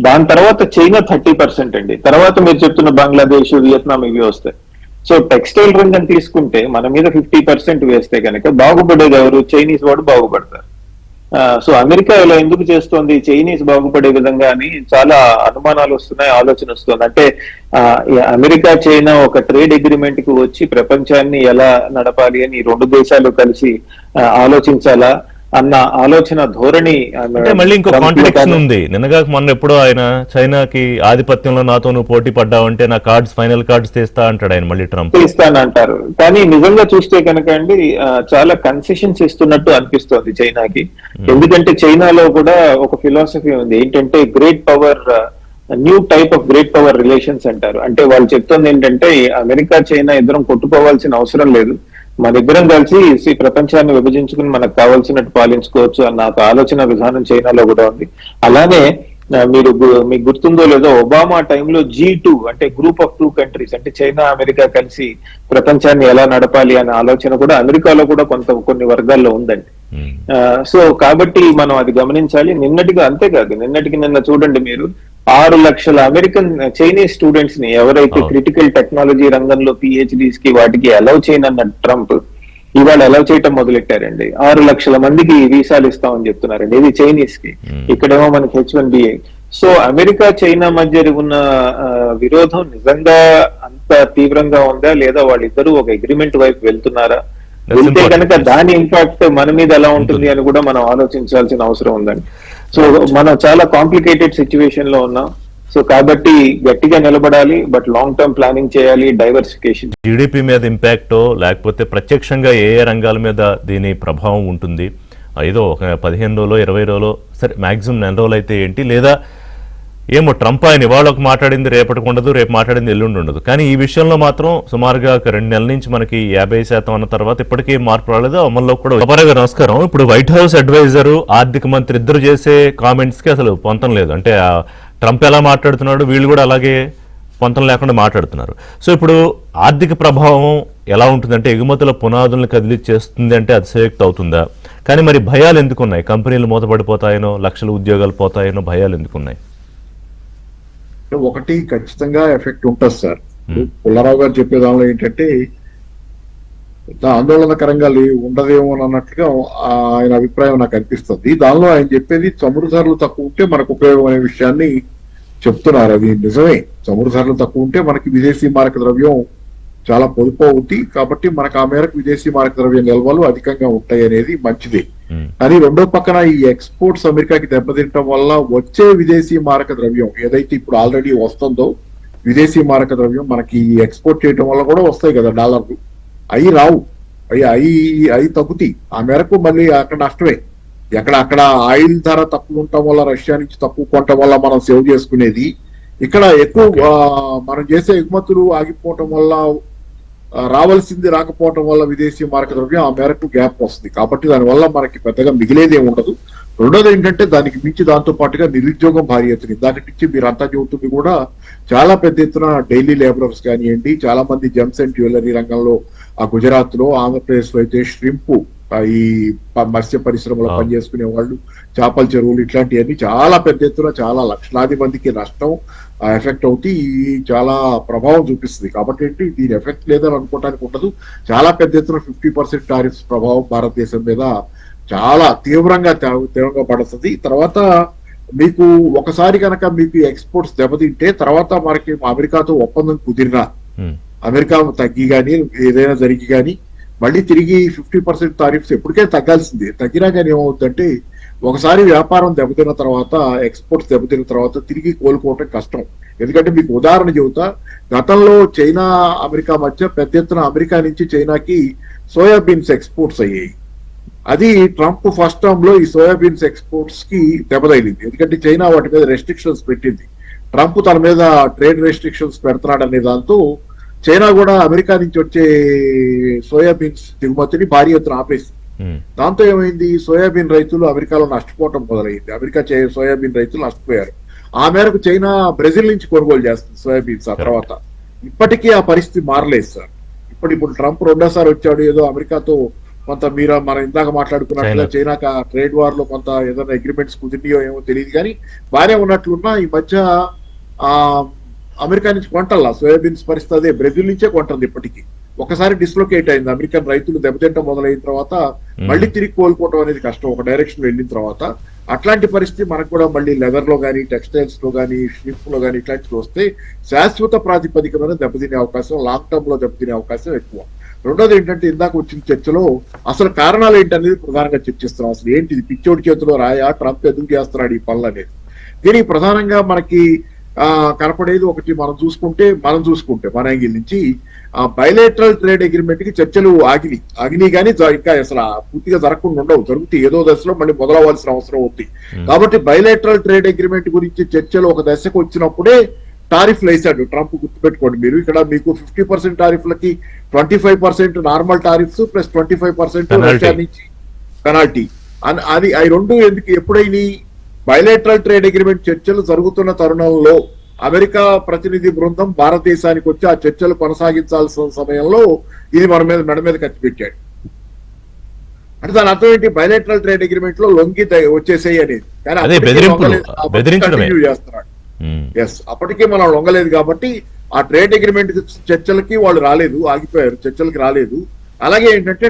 దాని తర్వాత చైనా 30% అండి. తర్వాత మీరు చెప్తున్న బంగ్లాదేశ్, వియత్నాం ఇవి వస్తాయి. సో టెక్స్టైల్ రంగం తీసుకుంటే మన మీద 50% వేస్తే కనుక బాగుపడేది ఎవరు? చైనీస్ వాడు బాగుపడతారు. సో అమెరికా ఇలా ఎందుకు చేస్తోంది చైనీస్ బాగుపడే విధంగా అని చాలా అనుమానాలు వస్తున్నాయి, ఆలోచన వస్తుంది. అంటే అమెరికా, చైనా ఒక ట్రేడ్ అగ్రిమెంట్ కి వచ్చి ప్రపంచాన్ని ఎలా నడపాలి అని 2 దేశాలు కలిసి ఆలోచించాలా అన్న ఆలోచన ధోరణి. అంటే మళ్ళీ ఇంకో కాంట్రాడిక్షన్ ఉంది. నిన్నగా మొన్న ఎప్పుడో ఆయన చైనాకి ఆధిపత్యంలో నాతో నువ్వు పోటీ పడ్డావంటే నా కార్డ్స్, ఫైనల్ కార్డ్స్ తీస్తా అంటాడు ఆయన. మళ్ళీ ట్రంప్ ఇస్తానంటారు. కానీ నిజంగా చూస్తే కనుక అండి చాలా కన్సెషన్స్ ఇస్తున్నట్టు అనిపిస్తోంది చైనాకి. ఎందుకంటే చైనాలో కూడా ఒక ఫిలాసఫీ ఉంది ఏంటంటే great power new type of great power relations అంటారు. అంటే వాళ్ళు చెప్తుంది ఏంటంటే అమెరికా చైనా ఇద్దరం కొట్టుకోవాల్సిన అవసరం లేదు, మన ఇద్దరం కలిసి ఈ ప్రపంచాన్ని విభజించుకుని మనకు కావాల్సినట్టు పాలించుకోవచ్చు అన్న ఒక ఆలోచన విధానం చైనాలో కూడా ఉంది. అలానే మీకు గుర్తుందో లేదో ఒబామా టైంలో G2 అంటే గ్రూప్ ఆఫ్ 2 కంట్రీస్ అంటే చైనా అమెరికా కలిసి ప్రపంచాన్ని ఎలా నడపాలి అనే ఆలోచన కూడా అమెరికాలో కూడా కొన్ని వర్గాల్లో ఉందండి. సో కాబట్టి మనం అది గమనించాలి. అంతేకాదు నిన్న చూడండి మీరు 6 లక్షల చైనీస్ స్టూడెంట్స్ ని ఎవరైతే క్రిటికల్ టెక్నాలజీ రంగంలో PhDs కి వాటికి అలౌ చేయనన్న ట్రంప్ ఇవాళ అలౌ చేయటం మొదలెట్టారండి. 6 లక్షల మందికి వీసాలు ఇస్తామని చెప్తున్నారండి, ఇది చైనీస్ కి. ఇక్కడేమో మనకి H1B. సో అమెరికా చైనా మధ్య ఉన్న విరోధం నిజంగా అంత తీవ్రంగా ఉందా లేదా వాళ్ళిద్దరూ ఒక అగ్రిమెంట్ వైపు వెళ్తున్నారా, వెళ్తే కనుక దాని ఇంపాక్ట్ మన మీద ఎలా ఉంటుంది అని కూడా మనం ఆలోచించాల్సిన అవసరం ఉందండి. సో మనం చాలా కాంప్లికేటెడ్ సిచ్యువేషన్ లో ఉన్నాం. సో కాబట్టి గట్టిగా నిలబడాలి, బట్ లాంగ్ టర్మ్ ప్లానింగ్ చేయాలి, డైవర్సిఫికేషన్. జీడిపి మీద ఇంపాక్టో లేకపోతే ప్రత్యక్షంగా ఏ రంగాల మీద దీని ప్రభావం ఉంటుంది, ఏదో ఒక 15 రోజులు 20 రోజులు సరే మాక్సిమం 4 రోజులు అయితే ఏంటి, లేదా ఏమో ట్రంప్ ఆయన ఇవాళ ఒక మాట్లాడింది రేపటికి ఉండదు, రేపు మాట్లాడింది ఎల్లుండి ఉండదు. కానీ ఈ విషయంలో మాత్రం సుమారుగా ఒక 2 నెలల నుంచి మనకి 50% అన్న తర్వాత ఇప్పటికీ మార్పు రాలేదు, అమల్లో కూడా. అపరాగా నమస్కారం. ఇప్పుడు వైట్ హౌస్ అడ్వైజరు ఆర్థిక మంత్రి ఇద్దరు చేసే కామెంట్స్ కి అసలు పొంతం లేదు. అంటే ట్రంప్ ఎలా మాట్లాడుతున్నాడు వీళ్ళు కూడా అలాగే పొంతం లేకుండా మాట్లాడుతున్నారు. సో ఇప్పుడు ఆర్థిక ప్రభావం ఎలా ఉంటుందంటే ఎగుమతుల పునాదులను కదిలిచ్చేస్తుంది అంటే అతిశయోక్తి అవుతుందా? కానీ మరి భయాలు ఎందుకున్నాయి? కంపెనీలు మూతపడిపోతాయనో, లక్షల ఉద్యోగాలు పోతాయనో భయాలు ఎందుకున్నాయి? ఒకటి ఖచ్చితంగా ఎఫెక్ట్ ఉంటుంది సార్. పుల్లారావు గారు చెప్పే దానిలో ఏంటంటే ఆందోళనకరంగా ఉండదేమో అన్నట్లుగా ఆయన అభిప్రాయం నాకు అనిపిస్తుంది. దానిలో ఆయన చెప్పేది చమురు ధరలు తక్కువ ఉంటే మనకు ఉపయోగం అనే విషయాన్ని చెప్తున్నారు. అది నిజమే, చమురు ధరలు తక్కువ ఉంటే మనకి విదేశీ మారక ద్రవ్యం చాలా పొదుపు అవుతుంది, కాబట్టి మనకు ఆ మేరకు విదేశీ మారక ద్రవ్య నిల్వలు అధికంగా ఉంటాయి అనేది మంచిదే. కానీ రెండో పక్కన ఈ ఎక్స్పోర్ట్స్ అమెరికాకి దెబ్బతింటం వల్ల వచ్చే విదేశీ మారక ద్రవ్యం ఏదైతే ఇప్పుడు ఆల్రెడీ వస్తుందో విదేశీ మారక ద్రవ్యం మనకి ఎక్స్పోర్ట్ చేయడం వల్ల కూడా వస్తాయి కదా డాలర్లు, అవి రావు, అవి తగ్గుతాయి. ఆ మేరకు మళ్ళీ అక్కడ నష్టమే. అక్కడ ఆయిల్ ధర తక్కువ ఉండటం వల్ల రష్యా నుంచి తక్కువ కొనటం వల్ల మనం సేవ్ చేసుకునేది, ఇక్కడ ఎక్కువ మనం చేసే ఎగుమతులు ఆగిపోవటం వల్ల రావాల్సింది రాకపోవటం వల్ల విదేశీ మారక ద్రవ్యం ఆ మేరకు గ్యాప్ వస్తుంది. కాబట్టి దానివల్ల మనకి పెద్దగా మిగిలేదే ఉండదు. రెండోది ఏంటంటే దానికి మించి దాంతో పాటుగా నిరుద్యోగం భారీ ఎత్తున దాని నుంచి మీరు అంతా చెబుతుంది కూడా చాలా పెద్ద ఎత్తున డైలీ లేబరర్స్ కానివ్వండి, చాలా మంది జెమ్స్ అండ్ జ్యువెలరీ రంగంలో ఆ గుజరాత్ లో, ఆంధ్రప్రదేశ్ లో అయితే ష్రింపు ఈ మత్స్య పరిశ్రమలో పనిచేసుకునే వాళ్ళు, చేపల చెరువులు ఇట్లాంటివన్నీ చాలా పెద్ద ఎత్తున చాలా లక్షలాది మందికి నష్టం ఎఫెక్ట్ అవుతుంది. చాలా ప్రభావం చూపిస్తుంది. కాబట్టి ఏంటి దీని ఎఫెక్ట్ లేదని అనుకోవడానికి ఉండదు. చాలా పెద్ద ఎత్తున 50% టారిఫ్స్ ప్రభావం భారతదేశం మీద చాలా తీవ్రంగా పడుతుంది. తర్వాత మీకు ఒకసారి కనుక మీకు ఎక్స్పోర్ట్స్ దెబ్బతింటే తర్వాత మనకి అమెరికాతో ఒప్పందం కుదిరినా, అమెరికా తగ్గి కానీ ఏదైనా జరిగి కానీ మళ్ళీ తిరిగి 50% టారిఫ్స్ ఎప్పటికే తగ్గాల్సిందే. తగ్గినా కానీ ఏమవుతుందంటే ఒకసారి వ్యాపారం దెబ్బతిన్న తర్వాత, ఎక్స్పోర్ట్స్ దెబ్బతిన్న తర్వాత తిరిగి కోలుకోవటం కష్టం. ఎందుకంటే మీకు ఉదాహరణ చెబుతా, గతంలో చైనా అమెరికా మధ్య పెద్ద ఎత్తున అమెరికా నుంచి చైనాకి సోయాబీన్స్ ఎక్స్పోర్ట్స్ అయ్యాయి. అది ట్రంప్ ఫస్ట్ టర్మ్ లో ఈ సోయాబీన్స్ ఎక్స్పోర్ట్స్ కి దెబ్బతగిలింది. ఎందుకంటే చైనా వాటి మీద రెస్ట్రిక్షన్స్ పెట్టింది. ట్రంప్ తన మీద ట్రేడ్ రెస్ట్రిక్షన్స్ పెడుతున్నాడనే దాంతో చైనా కూడా అమెరికా నుంచి వచ్చే సోయాబీన్స్ దిగుమతిని భారీ ఎత్తున ఆపేసింది. దాంతో ఏమైంది, సోయాబీన్ రైతులు అమెరికాలో నష్టపోవటం మొదలైంది. అమెరికా సోయాబీన్ రైతులు నష్టపోయారు. ఆ మేరకు చైనా బ్రెజిల్ నుంచి కొనుగోలు చేస్తుంది సోయాబీన్స్. ఆ తర్వాత ఇప్పటికీ ఆ పరిస్థితి మారలేదు సార్. ఇప్పుడు ట్రంప్ రెండోసారి వచ్చాడు, ఏదో అమెరికాతో కొంత మనం ఇందాక మాట్లాడుకున్నట్లుగా చైనాకి ఆ ట్రేడ్ వార్ లో కొంత ఏదైనా అగ్రిమెంట్స్ కుదిరినాయో ఏమో తెలియదు, కానీ బాగానే ఉన్నట్లున్నా ఈ మధ్య అమెరికా నుంచి కొంటల్లా సోయాబీన్స్ పరిస్థితి అదే, బ్రెజిల్ నుంచే కొంటుంది. ఇప్పటికీ ఒకసారి డిస్లొకేట్ అయింది. అమెరికన్ రైతులు దెబ్బతింటం మొదలైన తర్వాత మళ్ళీ తిరిగి కోలుకోవడం అనేది కష్టం ఒక డైరెక్షన్ వెళ్ళిన తర్వాత. అట్లాంటి పరిస్థితి మనకు కూడా మళ్ళీ లెదర్ లో కానీ, టెక్స్టైల్స్ లో కానీ, షిప్ లో కానీ ఇట్లాంటివి వస్తే శాశ్వత ప్రాతిపదిక మీద దెబ్బతినే అవకాశం, లాంగ్ టర్మ్ లో దెబ్బతినే అవకాశం ఎక్కువ. రెండోది ఏంటంటే ఇందాక వచ్చిన చర్చలో అసలు కారణాలు ఏంటనేది ప్రధానంగా చర్చిస్తున్నాం. అసలు ఏంటి పిచ్చోడి చేతిలో రాయా, ట్రంప్ ఎందుకు చేస్తున్నాడు ఈ పనులు అనేది. దీనికి ప్రధానంగా మనకి కనపడేది ఒకటి మనం చూసుకుంటే మన యాంగిల్ నుంచి బైలేటరల్ ట్రేడ్ అగ్రిమెంట్ కి చర్చలు ఆగినాయి కానీ ఇంకా అసలు పూర్తిగా జరగకుండా ఉండవు, జరుగుతాయి ఏదో దశలో మళ్ళీ మొదలవ్వాల్సిన అవసరం ఉంది. కాబట్టి బైలేటరల్ ట్రేడ్ అగ్రిమెంట్ గురించి చర్చలు ఒక దశకు వచ్చినప్పుడే టారిఫ్లు వేశాడు ట్రంప్. గుర్తుపెట్టుకోండి మీరు, ఇక్కడ మీకు 50% టారిఫ్లకి 25% నార్మల్ టారిఫ్స్ ప్లస్ 25% రష్యా నుంచి పెనాల్టీ అది రెండు ఎందుకు ఎప్పుడైనా బైలేటరల్ ట్రేడ్ అగ్రిమెంట్ చర్చలు జరుగుతున్న తరుణంలో అమెరికా ప్రతినిధి బృందం భారతదేశానికి వచ్చి ఆ చర్చలు కొనసాగించాల్సిన సమయంలో ఇది మెడ మీద కత్తి పెట్టాడు. అంటే దాని అర్థం ఏంటి, బైలేటరల్ ట్రేడ్ అగ్రిమెంట్ లో లొంగి వచ్చేసేయి అనేది. కానీ కంటిన్యూ చేస్తున్నాడు. ఎస్, అప్పటికే మనం లొంగలేదు కాబట్టి ఆ ట్రేడ్ అగ్రిమెంట్ చర్చలకి వాళ్ళు రాలేదు, ఆగిపోయారు, చర్చలకి రాలేదు. అలాగే ఏంటంటే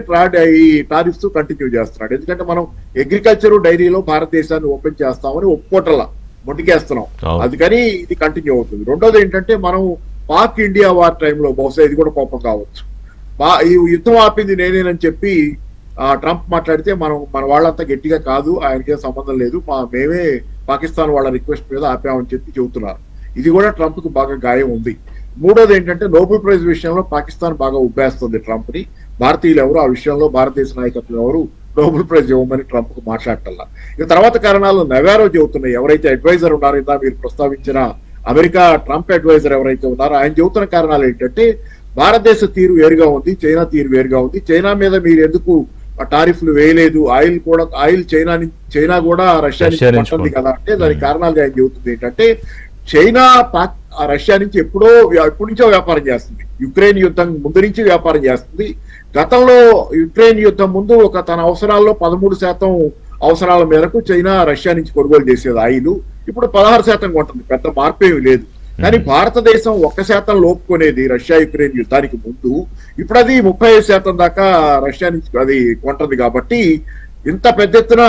ఈ టారిఫ్స్ కంటిన్యూ చేస్తున్నాడు. ఎందుకంటే మనం అగ్రికల్చర్ డైరీలో భారతదేశాన్ని ఓపెన్ చేస్తామని ఒప్పుకోటల్లా మొండికేస్తున్నాం, అందుకని ఇది కంటిన్యూ అవుతుంది. రెండోది ఏంటంటే మనం పాక్ ఇండియా వార్ టైంలో బహుశా ఇది కూడా కోపం కావచ్చు, ఈ యుద్ధం ఆపింది నేనేనని చెప్పి ట్రంప్ మాట్లాడితే మన వాళ్ళంతా గట్టిగా కాదు, ఆయనకేం సంబంధం లేదు, మేమే పాకిస్తాన్ వాళ్ళ రిక్వెస్ట్ మీద ఆపామని చెప్పి చెబుతున్నారు. ఇది కూడా ట్రంప్ కు బాగా గాయం ఉంది. మూడోది ఏంటంటే నోబెల్ ప్రైజ్ విషయంలో పాకిస్తాన్ బాగా ఉబ్బేస్తుంది ట్రంప్ ని. భారతీయులు ఎవరు ఆ విషయంలో, భారతదేశ నాయకత్వం ఎవరు నోబెల్ ప్రైజ్ ఇవ్వమని ట్రంప్ కు మాట్లాడటల్లా. ఇక తర్వాత కారణాలు నవారో చెబుతున్నాయి. ఎవరైతే అడ్వైజర్ ఉన్నారో ఇందా మీరు ప్రస్తావించిన అమెరికా ట్రంప్ అడ్వైజర్ ఎవరైతే ఉన్నారో ఆయన చెబుతున్న కారణాలు ఏంటంటే భారతదేశ తీరు వేరుగా ఉంది, చైనా తీరు వేరుగా ఉంది. చైనా మీద మీరు ఎందుకు టారిఫ్లు వేయలేదు, ఆయిల్ చైనా కూడా రష్యా నుంచి పట్టింది కదా అంటే దానికి కారణాలుగా ఆయన చెబుతుంది ఏంటంటే చైనా రష్యా నుంచి ఎప్పటి నుంచో వ్యాపారం చేస్తుంది, యుక్రెయిన్ యుద్ధం ముందు నుంచి వ్యాపారం చేస్తుంది. గతంలో యుక్రెయిన్ యుద్ధం ముందు తన అవసరాల్లో 13% అవసరాల మేరకు చైనా రష్యా నుంచి కొనుగోలు చేసేది ఆయిల్, ఇప్పుడు 16% కొంటుంది, పెద్ద మార్పు ఏమి లేదు. కానీ భారతదేశం 1% లోపుకునేది రష్యా యుక్రెయిన్ యుద్ధానికి ముందు, ఇప్పుడు అది 35% దాకా రష్యా నుంచి అది కొంటుంది. కాబట్టి ఇంత పెద్ద ఎత్తున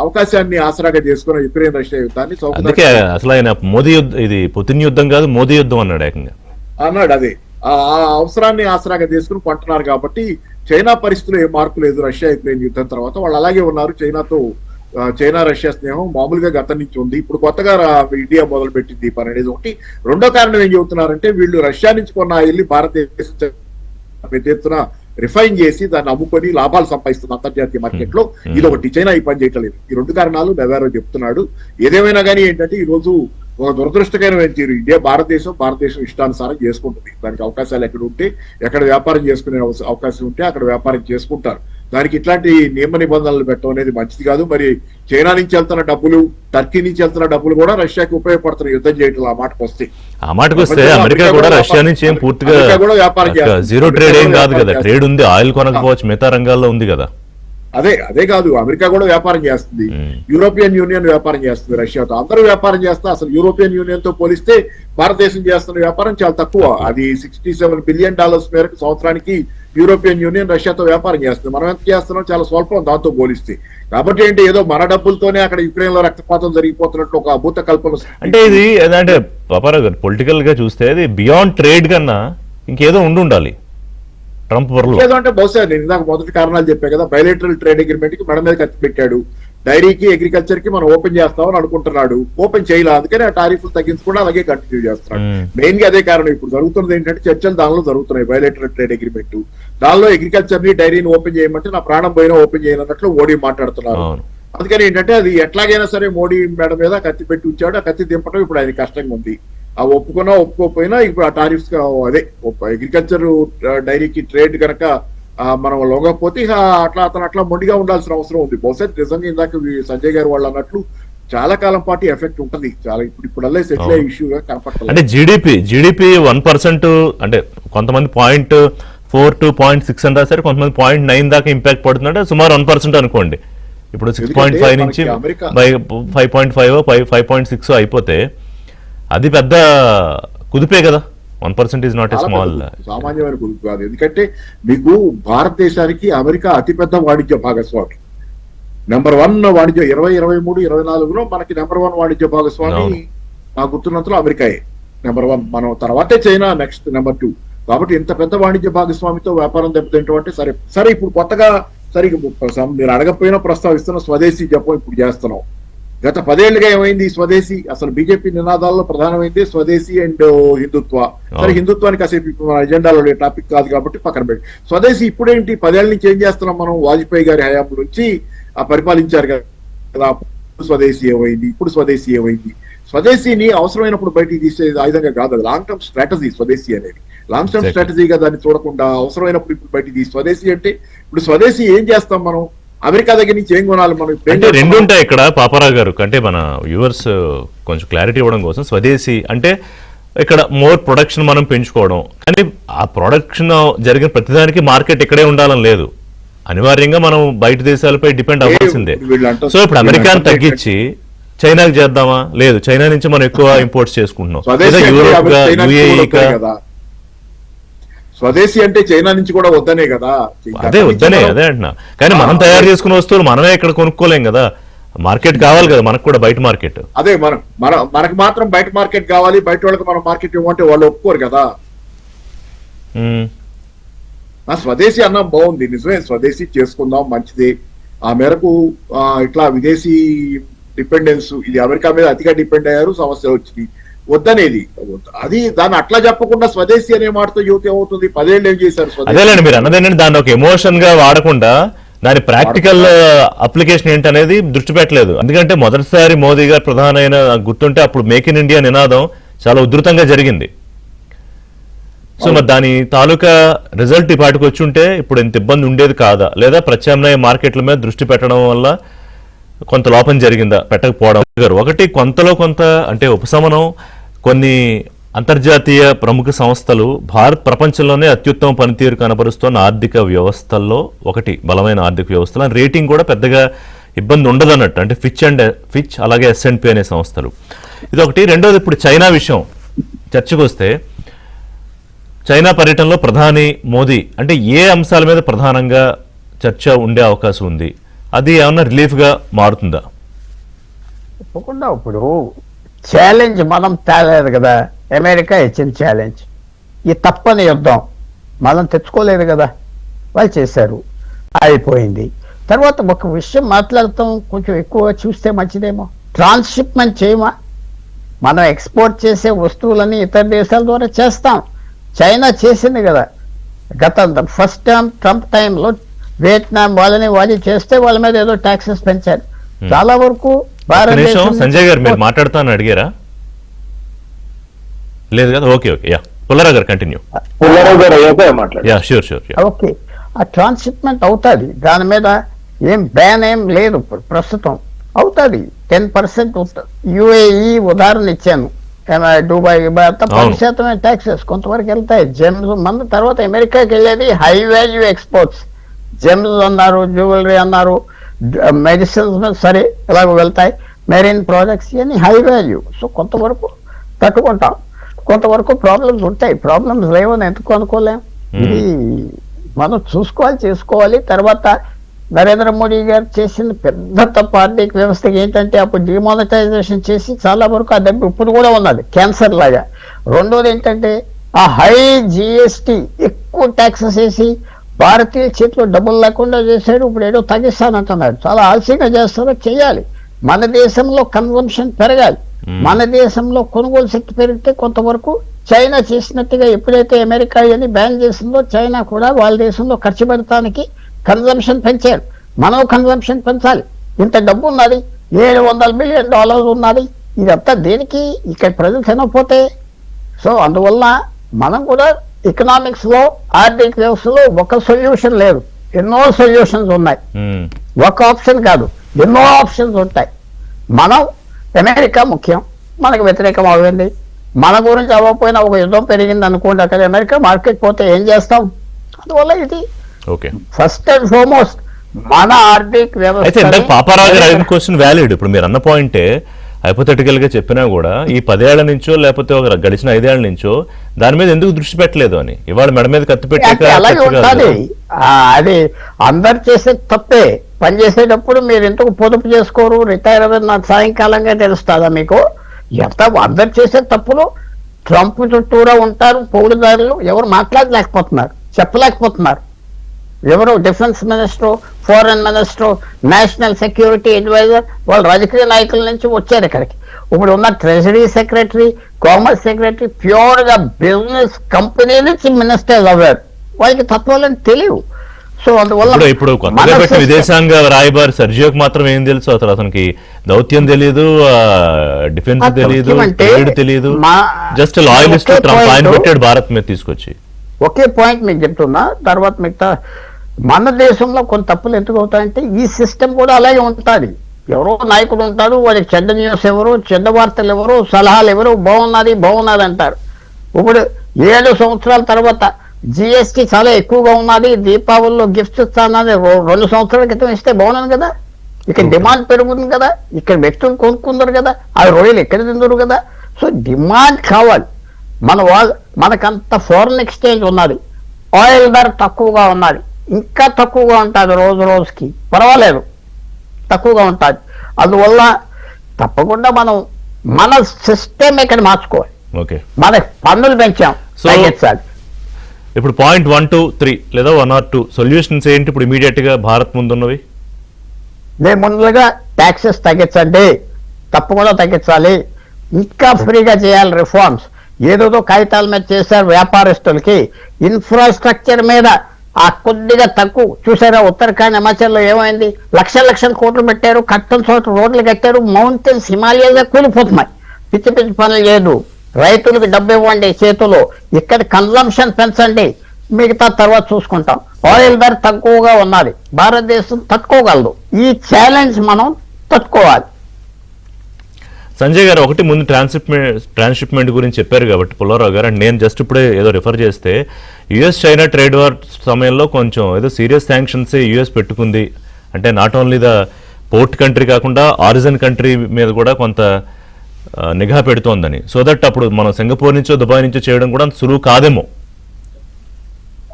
అవకాశాన్ని ఆసరాగా చేసుకున్న యుక్రెయిన్ రష్యా యుద్ధాన్ని అసలు ఆయన మోదీ యుద్ధం, ఇది పుతిన్ యుద్ధం కాదు మోదీ యుద్ధం అన్నాడు. అదే ఆ అవసరాన్ని ఆసరాగా చేసుకుని కొంటున్నారు. కాబట్టి చైనా పరిస్థితుల్లో ఏ మార్పు లేదు. రష్యా యుక్రెయిన్ యుద్ధం తర్వాత వాళ్ళు అలాగే ఉన్నారు. చైనా రష్యా స్నేహం మామూలుగా గతం నుంచి ఉంది, ఇప్పుడు కొత్తగా ఇండియా మొదలు పెట్టింది పని అనేది ఒకటి. రెండో కారణం ఏం చెబుతున్నారంటే వీళ్ళు రష్యా నుంచి కొన్న ఆయిల్ని భారతదేశం పెద్ద ఎత్తున రిఫైన్ చేసి దాన్ని అమ్ముకొని లాభాలు సంపాదిస్తుంది అంతర్జాతీయ మార్కెట్ లో. ఇది ఒకటి, చైనా ఈ పని చేయట్లేదు. ఈ రెండు కారణాలు నెవారో చెప్తున్నాడు. ఏదేమైనా కానీ ఏంటంటే ఈ రోజు ఒక దురదృష్టకరమైన తీరు, ఇండియా భారతదేశం ఇష్టానుసారం చేసుకుంటుంది. దానికి అవకాశాలు ఎక్కడ ఉంటే, ఎక్కడ వ్యాపారం చేసుకునే అవకాశం ఉంటే అక్కడ వ్యాపారం చేసుకుంటారు. దానికి ఇట్లాంటి నియమ నిబంధనలు పెట్టడం అనేది మంచిది కాదు. మరి చైనా నుంచి వెళ్తున్న డబ్బులు, టర్కీ నుంచి వెళ్తున్న డబ్బులు కూడా రష్యాకి ఉపయోగపడుతున్నాయి యుద్ధం చేయటం. ఆ మాటకు వస్తే అమెరికా కూడా రష్యా నుంచి ఏం పూర్తిగా జీరో ట్రేడ్ ఏం కాదు కదా, ట్రేడ్ ఉంది, ఆయిల్ కొనకపోవచ్చు, మిగతా రంగాల్లో ఉంది కదా. అదే కాదు, అమెరికా కూడా వ్యాపారం చేస్తుంది, యూరోపియన్ యూనియన్ వ్యాపారం చేస్తుంది రష్యాతో, అందరూ వ్యాపారం చేస్తా. అసలు యూరోపియన్ యూనియన్ తో పోలిస్తే భారతదేశం చేస్తున్న వ్యాపారం చాలా తక్కువ. అది $67 బిలియన్ మేరకు సంవత్సరానికి యూరోపియన్ యూనియన్ రష్యాతో వ్యాపారం చేస్తుంది. మనం ఎంత చేస్తున్నాం, చాలా స్వల్పం దాంతో పోలిస్తే. కాబట్టి ఏంటి, ఏదో మన డబ్బులతోనే అక్కడ యుక్రెయిన్ లో రక్తపాతం జరిగిపోతున్నట్లు ఒక అభూత కల్పన. అంటే ఇది ఏంటంటే పాపారావు గారు పొలిటికల్ గా చూస్తే ఇది బియాండ్ ట్రేడ్ కన్నా ఇంకేదో ఉండాలి ట్రంప్ ఏదో అంటే బహుశా నేను ఇందాక మొదటి కారణాలు చెప్పా కదా, బైలేటరల్ ట్రేడ్ అగ్రిమెంట్ కి మెడ మీద కత్తి పెట్టాడు. డైరీకి అగ్రికల్చర్ కి మనం ఓపెన్ చేస్తామని అనుకుంటున్నాడు, ఓపెన్ చేయలే, అందుకని ఆ టారిఫ్లు తగ్గించకుండా అలాగే కంటిన్యూ చేస్తున్నాడు. మెయిన్ గా అదే కారణం. ఇప్పుడు జరుగుతున్నది ఏంటంటే చర్చలు దానిలో జరుగుతున్నాయి. బైలేటరల్ ట్రేడ్ అగ్రిమెంట్ దానిలో అగ్రికల్చర్ ని డైరీని ఓపెన్ చేయమంటే నా ప్రాణం పోయినా ఓపెన్ చేయనన్నట్లు మోడీ మాట్లాడుతున్నారు. అందుకని ఏంటంటే అది ఎట్లాగైనా సరే మోడీ మెడ మీద కత్తి పెట్టి ఉంచాడు. ఆ కత్తి దింపడం ఇప్పుడు ఆయన కష్టంగా ఉంది. ఆ ఒప్పుకున్నా ఒప్పుకోకపోయినా ఇప్పుడు ఆ టారిఫ్స్ అదే అగ్రికల్చర్ డైరీకి ట్రేడ్ కనుక మనం లొంగకపోతే అతను అట్లా మొండిగా ఉండాల్సిన అవసరం ఉంది. బహుశా నిజంగా ఇందాక సంజయ్ గారు వాళ్ళు అన్నట్లు చాలా కాలం పాటు ఎఫెక్ట్ ఉంటుంది. చాలా ఇప్పుడు సెటిల్ అయ్యే ఇష్యూగా కనపడుతుంది. అంటే జీడిపి 1% అంటే కొంతమంది 0.4 to 0.6 అని రాశారు, కొంతమంది 0.9 దాకా ఇంపాక్ట్ పడుతుందంటే సుమారు 1% అనుకోండి. ఇప్పుడు 6.5 నుంచి 5.5 5.6 అయిపోతే అది పెద్ద కుదిపే కదా. 1% ఈజ్ నాట్ ఎ స్మాల్, సామాన్యమైన కుదుపు కాదు. ఎందుకంటే మీకు భారతదేశానికి అమెరికా అతిపెద్ద వాణిజ్య భాగస్వామి, నెంబర్ 1 వాణిజ్య 2023, 2024లో మనకి నెంబర్ 1 వాణిజ్య భాగస్వామి నాకు గుర్తున్నంతలో అమెరికాయే నెంబర్ 1. మనం తర్వాతే చైనా, నెక్స్ట్ నెంబర్ 2. కాబట్టి ఇంత పెద్ద వాణిజ్య భాగస్వామితో వ్యాపారం దెబ్బతింటం అంటే సరే ఇప్పుడు కొత్తగా మీరు అడగపోయినా ప్రస్తావిస్తున్న స్వదేశీ జపం ఇప్పుడు చేస్తున్నాం. గత 10 ఏళ్లుగా ఏమైంది స్వదేశీ? అసలు బీజేపీ నినాదాల్లో ప్రధానమైంది స్వదేశీ అండ్ హిందుత్వ. సరే, హిందుత్వానికి కాసేపు ఇప్పుడు మన ఎజెండాలో టాపిక్ కాదు కాబట్టి పక్కన పెట్టి, స్వదేశీ ఇప్పుడేంటి 10 ఏళ్ల నుంచి ఏం చేస్తున్నాం మనం? వాజ్పేయి గారి హయాం నుంచి పరిపాలించారు కదా, స్వదేశీ ఏమైంది, ఇప్పుడు స్వదేశీ ఏమైంది? స్వదేశీని అవసరమైనప్పుడు బయటికి తీసే ఆయుధంగా కాదు, అది లాంగ్ టర్మ్ స్ట్రాటజీ స్వదేశీ అనేది. లాంగ్ టర్మ్ స్ట్రాటజీగా దాన్ని చూడకుండా అవసరమైనప్పుడు ఇప్పుడు బయటికి తీసి స్వదేశీ అంటే, ఇప్పుడు స్వదేశీ ఏం చేస్తాం మనం? అమెరికా దగ్గర నుంచి ఏం కొనాలి మనం? అంటే రెండు ఉంటాయి ఇక్కడ పాపారావు గారు. అంటే మన వ్యూవర్స్ కొంచెం క్లారిటీ ఇవ్వడం కోసం, స్వదేశీ అంటే ఇక్కడ మోర్ ప్రొడక్షన్ మనం పెంచుకోవడం, కానీ ఆ ప్రొడక్షన్ జరిగిన ప్రతిదానికి మార్కెట్ ఇక్కడే ఉండాలని లేదు, అనివార్యంగా మనం బయట దేశాలపై డిపెండ్ అవ్వాల్సిందే. సో ఇప్పుడు అమెరికాను తగ్గించి చైనాకి చేద్దామా? లేదు, చైనా నుంచి మనం ఎక్కువ ఇంపోర్ట్స్ చేసుకుంటున్నాం, లేదా యూరోప్ గా, యుఏఈ గా. స్వదేశీ అంటే చైనా నుంచి కూడా వద్దనే కదా. అదే వద్దనే, అదే అంటున్నా. కానీ మనం తయారు చేసుకున్న వస్తువులు మనమే ఇక్కడ కొనుక్కోలేం కదా, మార్కెట్ కావాలి కదా మనకు కూడా, బయట మార్కెట్. అదే మనకు మాత్రం బయట మార్కెట్ కావాలి, బయట వాళ్ళకి మనం మార్కెట్ ఇవ్వమంటే వాళ్ళు ఒప్పుకోరు కదా. స్వదేశీ అన్నం బాగుంది, నిజమే, స్వదేశీ చేసుకుందాం, మంచిది. ఆ మేరకు ఇట్లా విదేశీ డిపెండెన్స్, ఇది అమెరికా మీద అతిగా డిపెండ్ అయ్యారు, సమస్యలు వచ్చినాయి, వద్దనేది. అది దాన్ని అట్లా చెప్పకుండా స్వదేశీ అనే మాటతో యువత ఏమవుతుంది? 10 ఏళ్ళు ఏం చేశారు? అదేలేండి, మీరు అన్నదేంటంటే దాన్ని ఒక ఎమోషన్ గా వాడకుండా దాని ప్రాక్టికల్ అప్లికేషన్ ఏంటనేది దృష్టి పెట్టలేదు. ఎందుకంటే మొదటిసారి మోదీ గారు ప్రధానమైన గుర్తుంటే అప్పుడు మేక్ ఇన్ ఇండియా నినాదం చాలా ఉధృతంగా జరిగింది. సో మరి దాని తాలూకా రిజల్ట్ ఈ పాటికి వచ్చి ఉంటే ఇప్పుడు ఇంత ఇబ్బంది ఉండేది కాదా? లేదా ప్రత్యామ్నాయ మార్కెట్ల మీద దృష్టి పెట్టడం వల్ల కొంత లోపం జరిగిందా పెట్టకపోవడం? ఒకటి కొంతలో కొంత అంటే ఉపశమనం. కొన్ని అంతర్జాతీయ ప్రముఖ సంస్థలు ప్రపంచంలోనే అత్యుత్తమ పనితీరు కనబరుస్తున్న ఆర్థిక వ్యవస్థల్లో ఒకటి, బలమైన ఆర్థిక వ్యవస్థలో రేటింగ్ కూడా పెద్దగా ఇబ్బంది ఉండదు అన్నట్టు. అంటే ఫిచ్ అలాగే S&P అనే సంస్థలు. ఇదొకటి. రెండోది, ఇప్పుడు చైనా విషయం చర్చకు వస్తే, చైనా పర్యటనలో ప్రధాని మోదీ అంటే ఏ అంశాల మీద ప్రధానంగా చర్చ ఉండే అవకాశం ఉంది? అది ఏమన్నా రిలీఫ్గా మారుతుందా? తప్పకుండా. ఇప్పుడు ఛాలెంజ్ మనం తేలేదు కదా, అమెరికా ఇచ్చిన ఛాలెంజ్, ఈ తప్పని యుద్ధం మనం తెచ్చుకోలేదు కదా, వాళ్ళు చేశారు, అయిపోయింది. తర్వాత ఒక విషయం మాట్లాడతాం, కొంచెం ఎక్కువ చూస్తే మంచిదేమో. ట్రాన్స్షిప్మెంట్ చేయమా? మనం ఎక్స్పోర్ట్ చేసే వస్తువులని ఇతర దేశాల ద్వారా చేస్తాం. చైనా చేసింది కదా గత ఫస్ట్ టైం ట్రంప్ టైంలో, వియత్నాం వాళ్ళని చేస్తే వాళ్ళ మీద ఏదో ట్యాక్సెస్ పెంచారు. చాలా వరకు భారతదేశం. సంజయ్ గారు మీరు మాట్లాడుతాను అడిగారా? లేదు కదా, ఓకే ఓకే, యా పుల్లారావు గారు కంటిన్యూ. ఓకే, ఆ ట్రాన్స్షిప్మెంట్ అవుతుంది, దాని మీద ఏం బ్యాన్ ఏం లేదు ప్రస్తుతం, అవుతుంది. 10% యుఏఈ ఉదాహరణ ఇచ్చాను, దుబాయ్ 10% ట్యాక్సెస్ కొంతవరకు వెళ్తాయి. జెమ్స్ మన తర్వాత అమెరికాకి వెళ్ళేది హై వాల్యూ ఎక్స్పోర్ట్స్, జెమ్స్ అన్నారు, జ్యువెలరీ అన్నారు, మెడిసిన్స్ సరే ఇలాగ వెళ్తాయి, మెరీన్ ప్రోడక్ట్స్ ఇవన్నీ హై వాల్యూ. సో కొంతవరకు తట్టుకుంటాం, కొంతవరకు ప్రాబ్లమ్స్ ఉంటాయి. ప్రాబ్లమ్స్ లేవని ఎందుకు అనుకోలేం, ఇది మనం చూసుకోవాలి, చేసుకోవాలి. తర్వాత నరేంద్ర మోడీ గారు చేసిన పెద్ద తప్పు ఆర్థిక వ్యవస్థకి ఏంటంటే, అప్పుడు డిమానిటైజేషన్ చేసి చాలా వరకు ఆ దెబ్బ ఇప్పుడు కూడా ఉన్నది, క్యాన్సర్ లాగా. రెండోది ఏంటంటే, ఆ హై జిఎస్టి ఎక్కువ ట్యాక్సెస్ వేసి భారతీయ చేతిలో డబ్బులు లేకుండా చేశాడు. ఇప్పుడు ఏదో తగ్గిస్తానంటున్నాడు, చాలా ఆలస్యంగా చేస్తారో చేయాలి. మన దేశంలో కన్సంప్షన్ పెరగాలి, మన దేశంలో కొనుగోలు శక్తి పెరిగితే కొంతవరకు చైనా చేసినట్టుగా ఎప్పుడైతే అమెరికా అని బ్యాన్ చేసిందో, చైనా కూడా వాళ్ళ దేశంలో ఖర్చు పెడతానికి కన్సంప్షన్ పెంచారు. మనం కన్సంప్షన్ పెంచాలి. ఇంత డబ్బు ఉన్నది, $700 బిలియన్ ఉన్నది, ఇదంతా దేనికి? ఇక్కడ ప్రజలు తినకపోతే. సో అందువల్ల మనం కూడా ఎకనామిక్స్ లో, ఆర్థిక వ్యవస్థలో ఒక సొల్యూషన్ లేదు, ఎన్నో సొల్యూషన్స్ ఉన్నాయి. ఒక ఆప్షన్ కాదు, ఎన్నో ఆప్షన్స్ ఉంటాయి. మనం అమెరికా ముఖ్యం, మనకు వ్యతిరేకం అవ్వండి, మన గురించి అవ్వకపోయినా ఒక యుద్ధం పెరిగింది అనుకోండి, అక్కడ అమెరికా మార్కెట్ పోతే ఏం చేస్తాం? అందువల్ల ఇది ఫస్ట్ అండ్ ఫార్మోస్ట్ మన ఆర్థిక వ్యవస్థ. పాపారావు గారు క్వశ్చన్ వ్యాలిడ్. ఇప్పుడు మీరు అన్న పాయింటే, హైపోథెటికల్ గా చెప్పినా కూడా ఈ 10 ఏళ్ల నుంచో లేకపోతే ఒక గడిచిన 5 ఏళ్ల నుంచో దాని మీద ఎందుకు దృష్టి పెట్టలేదు అని ఇవాళ మెడ మీద కత్తి పెట్టి. అది అందరు చేసే తప్పే. పని చేసేటప్పుడు మీరు ఎందుకు పొదుపు చేసుకోరు, రిటైర్ అవ్వదు నాకు సాయంకాలంగా తెలుస్తుందా మీకు? ఎంత అందరు చేసే తప్పులు ట్రంప్ చుట్టూరా ఉంటారు పౌరుదారులు, ఎవరు మాట్లాడలేకపోతున్నారు, చెప్పలేకపోతున్నారు. ఎవరు defence minister, foreign minister, national security adviser, వాళ్ళు రాజకీయ నాయకుల నుంచి వచ్చారు ఇక్కడికి. ఇప్పుడు ఉన్న treasury secretary, commerce secretary pure గా బిజినెస్ కంపెనీ నుంచి మినిస్టర్స్ అవ్వారు. వాళ్ళకి తత్వాలని తెలియవు. సో అందువల్ల ఇప్పుడు కొత్తగా పెట్టిన విదేశాంగ రాయబారి సర్జియోకి మాత్రం ఏం తెలుసు అసలు? అతనికి దౌత్యం తెలియదు, డిఫెన్స్ తెలియదు, ట్రేడ్ తెలియదు, జస్ట్ లాయలిస్ట్ ట్రంప్ ఆయన పెట్టాడు భారత్ మీద తీసుకొచ్చి. ఒకే పాయింట్ మీకు చెప్తున్నా, తర్వాత మిగతా మన దేశంలో కొన్ని తప్పులు ఎందుకు అవుతాయంటే ఈ సిస్టమ్ కూడా అలాగే ఉంటుంది. ఎవరో నాయకుడు ఉంటాడు, వాడికి చెడ్డ న్యూస్ ఎవరు, చెడ్డ వార్తలు ఎవరు, సలహాలు ఎవరు, బాగున్నది అంటారు. ఇప్పుడు 7 సంవత్సరాల తర్వాత జిఎస్టీ చాలా ఎక్కువగా ఉన్నది, దీపావళిలో గిఫ్ట్స్ ఇస్తానని 2 సంవత్సరాల క్రితం ఇస్తే బాగున్నాను కదా. ఇక్కడ డిమాండ్ పెరుగుతుంది కదా, ఇక్కడ వ్యక్తులు కొనుక్కుందరు కదా, ఆ రొయ్యలు ఎక్కడ తిందరు కదా. సో డిమాండ్ కావాలి. మనకంత ఫారెన్ ఎక్స్చేంజ్ ఉన్నది, ఆయిల్ ధర తక్కువగా ఉన్నది, ఇంకా తక్కువగా ఉంటుంది రోజుకి, పర్వాలేదు తక్కువగా ఉంటుంది. అందువల్ల తప్పకుండా మనం మన సిస్టమ్ ఇక్కడ మార్చుకోవాలి. ఓకే, మన పన్నులు పెంచాం, తగ్గించాలి. ఇప్పుడు పాయింట్ 1, 2, 3 లేదా 1 or 2 సొల్యూషన్స్ ఏంటి ఇప్పుడు ఇమీడియట్ గా భారత్ ముందున్నవి? ముందుగా ట్యాక్సెస్ తగ్గించండి, తప్పకుండా తగ్గించాలి. ఇంకా ఫ్రీగా చేయాలి రిఫార్మ్స్. ఏదో కాగితాల మీద చేశారు వ్యాపారస్తులకి. ఇన్ఫ్రాస్ట్రక్చర్ మీద ఆ కొద్దిగా తక్కువ చూసారా, ఉత్తరాఖండ్ హిమాచల్లో ఏమైంది? లక్షల కోట్లు పెట్టారు, కట్టని చోట రోడ్లు కట్టారు, మౌంటైన్స్ హిమాలయాలుగా కూలిపోతున్నాయి. పిచ్చి పనులు లేదు. రైతులకు డబ్బు ఇవ్వండి చేతులు, ఇక్కడ కన్జంప్షన్ పెంచండి, మిగతా తర్వాత చూసుకుంటాం. ఆయిల్ ధర తక్కువగా ఉన్నది, భారతదేశం తట్టుకోగలదు. ఈ ఛాలెంజ్ మనం తట్టుకోవాలి. సంజయ్ గారు, ఒకటి ముందు ట్రాన్స్షిప్మెంట్ గురించి చెప్పారు కాబట్టి పుల్లారావు గారు, అండ్ నేను జస్ట్ ఇప్పుడే ఏదో రిఫర్ చేస్తే యుఎస్ చైనా ట్రేడ్ వార్ సమయంలో కొంచెం ఏదో సీరియస్ శాంక్షన్స్ యుఎస్ పెట్టుకుంది. అంటే not only the port country కాకుండా ఆరిజిన్ కంట్రీ మీద కూడా కొంత నిఘా పెడుతోందని. సో దట్ అప్పుడు మనం సింగపూర్ నుంచో దుబాయ్ నుంచో చేయడం కూడా సులువు కాదేమో.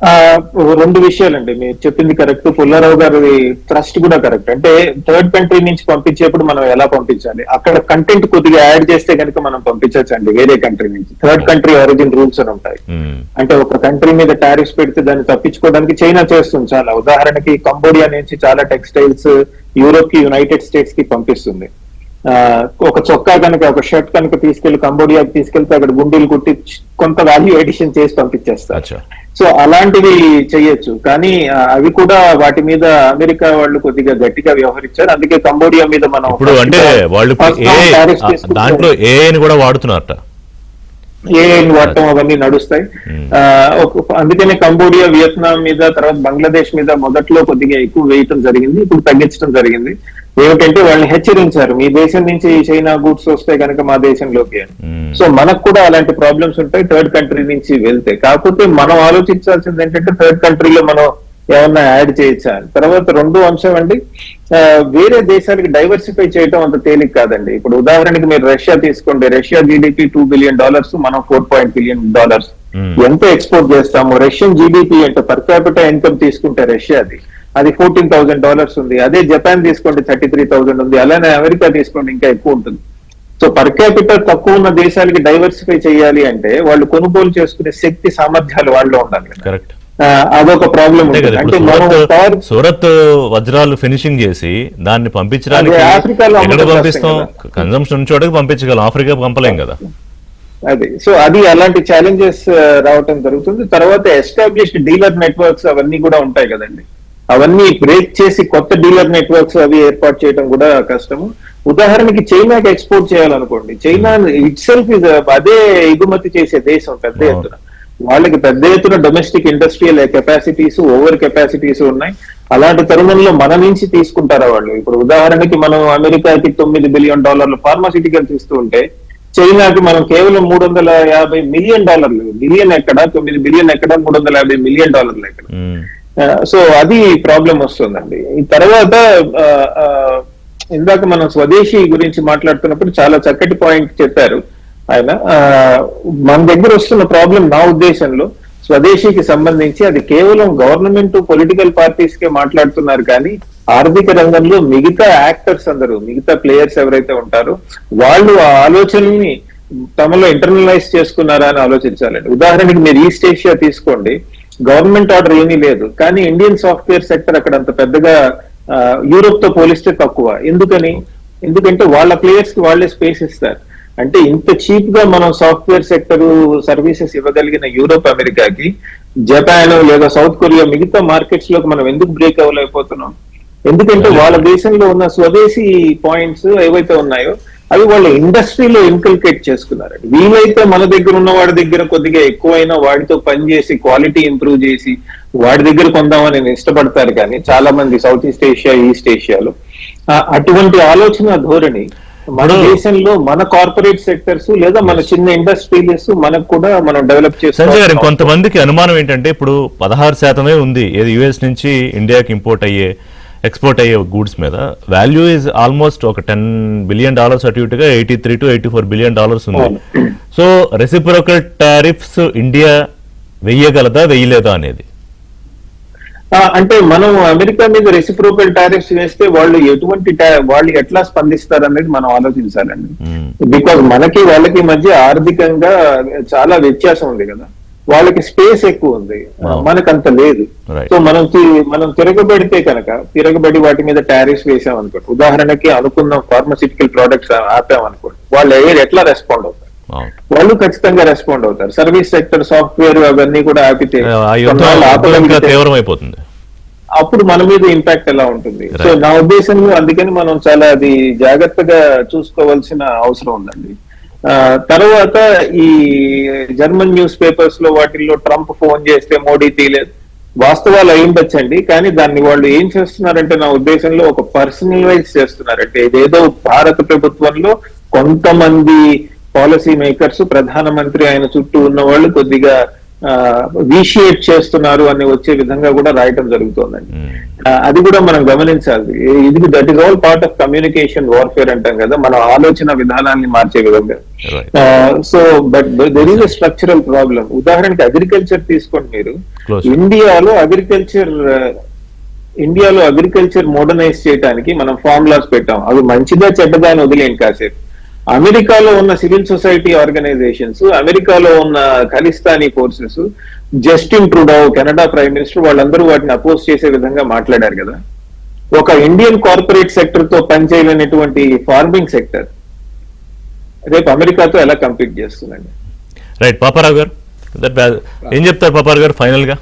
2 విషయాలండి, మీరు చెప్పింది కరెక్ట్, పుల్లారావు గారి ట్రస్ట్ కూడా కరెక్ట్. అంటే థర్డ్ కంట్రీ నుంచి పంపించేప్పుడు మనం ఎలా పంపించాలి, అక్కడ కంటెంట్ కొద్దిగా యాడ్ చేస్తే కనుక మనం పంపించచ్చండి వేరే కంట్రీ నుంచి. థర్డ్ కంట్రీ ఆరిజిన్ రూల్స్ అని ఉంటాయి. అంటే ఒక కంట్రీ మీద టారిఫ్స్ పెడితే దాన్ని తప్పించుకోవడానికి చైనా చేస్తుంది చాలా. ఉదాహరణకి కంబోడియా నుంచి చాలా టెక్స్టైల్స్ యూరోప్ కి, యునైటెడ్ స్టేట్స్ కి పంపిస్తుంది. ఒక చొక్కా కనుక, ఒక షర్ట్ కనుక తీసుకెళ్లి కంబోడియాకి తీసుకెళ్తే అక్కడ గుండీలు కుట్టి కొంత వాల్యూ ఎడిషన్ చేసి పంపించేస్తారు. సో అలాంటివి చెయ్యొచ్చు. కానీ అవి కూడా వాటి మీద అమెరికా వాళ్ళు కొద్దిగా గట్టిగా వ్యవహరించారు. అందుకే కంబోడియా మీద మనం ఇప్పుడు అంటే వాళ్ళు దాంట్లో ఏఐని కూడా వాడుతున్నారట, ఏఐని వాడటం అవన్నీ నడుస్తాయి. అందుకనే కంబోడియా, వియత్నాం మీద, తర్వాత బంగ్లాదేశ్ మీద మొదట్లో కొద్దిగా ఎక్కువ వేయటం జరిగింది, ఇప్పుడు తగ్గించడం జరిగింది. ఏమిటంటే వాళ్ళని హెచ్చరించారు, మీ దేశం నుంచి చైనా గూడ్స్ వస్తే కనుక మా దేశంలోకి. సో మనకు కూడా అలాంటి ప్రాబ్లమ్స్ ఉంటాయి థర్డ్ కంట్రీ నుంచి వెళ్తే. కాకపోతే మనం ఆలోచించాల్సింది ఏంటంటే థర్డ్ కంట్రీలో మనం ఏమన్నా యాడ్ చేయొచ్చా. తర్వాత 2వ అంశం అండి, వేరే దేశాలకి డైవర్సిఫై చేయడం అంత తేలిక కాదండి. ఇప్పుడు ఉదాహరణకి మీరు రష్యా తీసుకోండి, రష్యా జీడిపి $2 billion, మనం $4 billion. ఎంత ఎక్స్పోర్ట్ చేస్తాము? రష్యన్ జీడిపి అంటే పర్ క్యాపిటల్ ఇన్కమ్ తీసుకుంటే రష్యాది అది $14,000 ఉంది. అదే జపాన్ తీసుకోండి 33,000 ఉంది. అలానే అమెరికా తీసుకోండి ఇంకా ఎక్కువ ఉంటుంది. సో పర్ క్యాపిటల్ తక్కువ ఉన్న దేశాలకి డైవర్సిఫై చేయాలి అంటే వాళ్ళు కొనుగోలు చేసుకునే శక్తి సామర్థ్యాలు వాళ్ళు ఉండాలి. కరెక్ట్, అదొక ప్రాబ్లం. అంటే సూరత్ వజ్రాలు ఫినిషింగ్ చేసి దాన్ని పంపించడానికి ఎక్కడ పంపిస్తాం? కన్జంప్షన్ చోటకి పంపించగలం, ఆఫ్రికా పంపలేం కదా. అది సో అది అలాంటి ఛాలెంజెస్ రావటం జరుగుతుంది. తర్వాత ఎస్టాబ్లిష్డ్ డీలర్ నెట్వర్క్స్ అవన్నీ కూడా ఉంటాయి కదండి, అవన్నీ బ్రేక్ చేసి కొత్త డీలర్ నెట్వర్క్స్ అవి ఏర్పాటు చేయడం కూడా కష్టము. ఉదాహరణకి చైనాకి ఎక్స్పోర్ట్ చేయాలనుకోండి, చైనా ఇట్ సెల్ఫ్ అదే ఎగుమతి చేసే దేశం పెద్ద ఎత్తున. వాళ్ళకి పెద్ద ఎత్తున domestic industrial capacities, over capacities ఉన్నాయి. అలాంటి తరుణంలో మన నుంచి తీసుకుంటారా వాళ్ళు? ఇప్పుడు ఉదాహరణకి మనం అమెరికాకి $9 billion ఫార్మాసిటికల్స్ ఇస్తూ ఉంటే చైనాకి మనం కేవలం $350 million, బిలియన్ ఎక్కడ, $9 billion ఎక్కడ, $350 million ఎక్కడ. సో అది ప్రాబ్లం వస్తుందండి. ఈ తర్వాత ఇందాక మనం స్వదేశీ గురించి మాట్లాడుతున్నప్పుడు చాలా చక్కటి పాయింట్ చెప్పారు ఆయన. మన దగ్గర వస్తున్న ప్రాబ్లం నా ఉద్దేశంలో స్వదేశీకి సంబంధించి అది కేవలం గవర్నమెంట్, పొలిటికల్ పార్టీస్ కే మాట్లాడుతున్నారు, కానీ ఆర్థిక రంగంలో మిగతా యాక్టర్స్ అందరూ, మిగతా ప్లేయర్స్ ఎవరైతే ఉంటారో వాళ్ళు ఆ ఆలోచనని తమలో ఇంటర్నలైజ్ చేసుకున్నారా అని ఆలోచించాలండి. ఉదాహరణకి మీరు ఈస్ట్ ఏషియా తీసుకోండి, గవర్నమెంట్ ఆర్డర్ ఏమీ లేదు. కానీ ఇండియన్ సాఫ్ట్వేర్ సెక్టర్ అక్కడ అంత పెద్దగా యూరోప్ తో పోలిస్తే తక్కువ. ఎందుకంటే వాళ్ళ ప్లేయర్స్ కి వాళ్ళే స్పేస్ ఇస్తారు. అంటే ఇంత చీప్ గా మనం సాఫ్ట్వేర్ సెక్టర్ సర్వీసెస్ ఇవ్వగలిగిన యూరోప్, అమెరికాకి జపాన్ లేదా సౌత్ కొరియా మిగతా మార్కెట్స్ లోకి మనం ఎందుకు బ్రేక్ అవ్వలేకపోతున్నాం? ఎందుకంటే వాళ్ళ దేశంలో ఉన్న స్వదేశీ పాయింట్స్ ఏవైతే ఉన్నాయో అవి వాళ్ళ ఇండస్ట్రీలో ఇన్కల్కేట్ చేసుకున్నారండి. వీలైతే మన దగ్గర ఉన్న వాడి దగ్గర కొద్దిగా ఎక్కువైనా వాడితో పనిచేసి క్వాలిటీ ఇంప్రూవ్ చేసి వాడి దగ్గర కొందామని ఇష్టపడతారు. కానీ చాలా మంది సౌత్ ఈస్ట్ ఏషియా, ఈస్ట్ ఏషియాలో అటువంటి ఆలోచన ధోరణి మన దేశంలో మన కార్పొరేట్ సెక్టర్స్ లేదా మన చిన్న ఇండస్ట్రీస్ మనకు కూడా మనం డెవలప్ సంజయ్ గారు, చేస్తాం. కొంతమందికి అనుమానం ఏంటంటే ఇప్పుడు 16% ఉంది ఏది యుఎస్ నుంచి ఇండియాకి ఎక్స్పోర్ట్ అయ్యే గూడ్స్ మీద. వాల్యూ ఇస్ ఆల్మోస్ట్ ఒక $10 బిలియన్ అటు ఇటుగా $83 to $84 బిలియన్ ఉంది. సో రెసిప్రోకల్ టారిఫ్స్ ఇండియా వెయ్యగలదా వేయలేదా అనేది? అంటే మనం అమెరికా మీద రెసిప్రోకల్ టారిఫ్స్ వేస్తే వాళ్ళు ఎట్లా స్పందిస్తారు అనేది మనం ఆలోచించాలండి. బికాజ్ మనకి వాళ్ళకి మధ్య ఆర్థికంగా చాలా వ్యత్యాసం ఉంది కదా. వాళ్ళకి స్పేస్ ఎక్కువ ఉంది, మనకంత లేదు. సో మనం తిరగబడి వాటి మీద టారిఫ్స్ వేసాం అనుకోండి, ఉదాహరణకి అనుకున్న ఫార్మస్యూటికల్ ప్రోడక్ట్స్ ఆపామనుకోండి, వాళ్ళు ఎట్లా రెస్పాండ్ అవుతారు? వాళ్ళు ఖచ్చితంగా రెస్పాండ్ అవుతారు. సర్వీస్ సెక్టర్, సాఫ్ట్వేర్ అవన్నీ కూడా ఆపితే తీవ్రమైపోతుంది. అప్పుడు మన మీద ఇంపాక్ట్ ఎలా ఉంటుంది? సో నా ఉద్దేశంలో అందుకని మనం చాలా అది జాగ్రత్తగా చూసుకోవాల్సిన అవసరం ఉందండి. తర్వాత ఈ జర్మన్ న్యూస్ పేపర్స్ లో వాటిల్లో ట్రంప్ ఫోన్ చేస్తే మోడీ తీయలేదు, వాస్తవాలు అయ్యుండొచ్చండి. కానీ దాన్ని వాళ్ళు ఏం చేస్తున్నారంటే నా ఉద్దేశంలో ఒక పర్సనలైజ్ చేస్తున్నారంటే ఇదేదో భారత ప్రభుత్వంలో కొంతమంది పాలసీ మేకర్స్, ప్రధానమంత్రి ఆయన చుట్టూ ఉన్న వాళ్ళు కొద్దిగా విషియేట్ చేస్తున్నారు అని వచ్చే విధంగా కూడా రాయటం జరుగుతోందండి. అది కూడా మనం గమనించాలి. That is all part of communication warfare అంటాం కదా, మన ఆలోచన విధానాన్ని మార్చే విధంగా. So but there is a structural problem. ఉదాహరణకి అగ్రికల్చర్ తీసుకోండి మీరు. ఇండియాలో అగ్రికల్చర్ మోడర్నైజ్ చేయడానికి మనం ఫార్ములాస్ పెట్టాం. అవి మంచిదా చెడ్డదా అని వదిలేండి కాసేపు. అమెరికాలో ఉన్న సివిల్ సొసైటీ ఆర్గనైజేషన్స్, అమెరికాలో ఉన్న Khalistani forces, Justin Trudeau Canada prime minister, వాళ్ళందరూ వాటిని అపోజ్ చేసే విధంగా మాట్లాడారు కదా. ఒక ఇండియన్ కార్పొరేట్ సెక్టర్ తో పనిచేయలేనటువంటి ఫార్మింగ్ సెక్టర్ రేపు అమెరికాతో ఎలా కంపీట్ చేస్తుందండి? రైట్. పాపారావు గారు ఏం చెప్తారు? పాపారావు గారు ఫైనల్ గా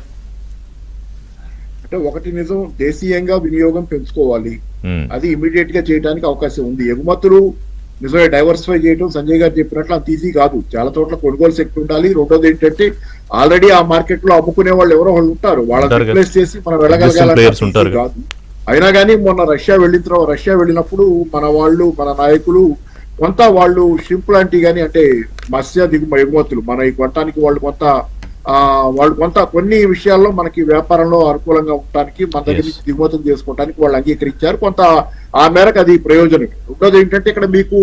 అంటే ఒకటి నిజం, దేశీయంగా వినియోగం పెంచుకోవాలి. అది ఇమీడియట్ గా చేయడానికి అవకాశం ఉంది. ఎగుమతులు నిజమే డైవర్సిఫై చేయడం సంజయ్ గారు చెప్పినట్లు అంత ఈజీ కాదు. చాలా చోట్ల కొనుగోలు శక్తి ఉండాలి. రెండోది ఏంటంటే ఆల్రెడీ ఆ మార్కెట్ లో అమ్ముకునే వాళ్ళు ఎవరో వాళ్ళు ఉంటారు, వాళ్ళని రిప్లేస్ చేసి మనం వెళ్ళగలగాలి కాదు. అయినా కానీ మొన్న రష్యా వెళ్ళినప్పుడు మన నాయకులు కొంత వాళ్ళు షింప్ లాంటి కానీ అంటే మత్స్య ఎగుమతులు మన ఈ కొనటానికి వాళ్ళు కొంత కొన్ని విషయాల్లో మనకి వ్యాపారంలో అనుకూలంగా ఉండటానికి మన దగ్గర నుంచి దిగుమతులు చేసుకోవడానికి వాళ్ళు అంగీకరించారు. కొంత ఆ మేరకు అది ప్రయోజనం. రెండోది ఏంటంటే ఇక్కడ మీకు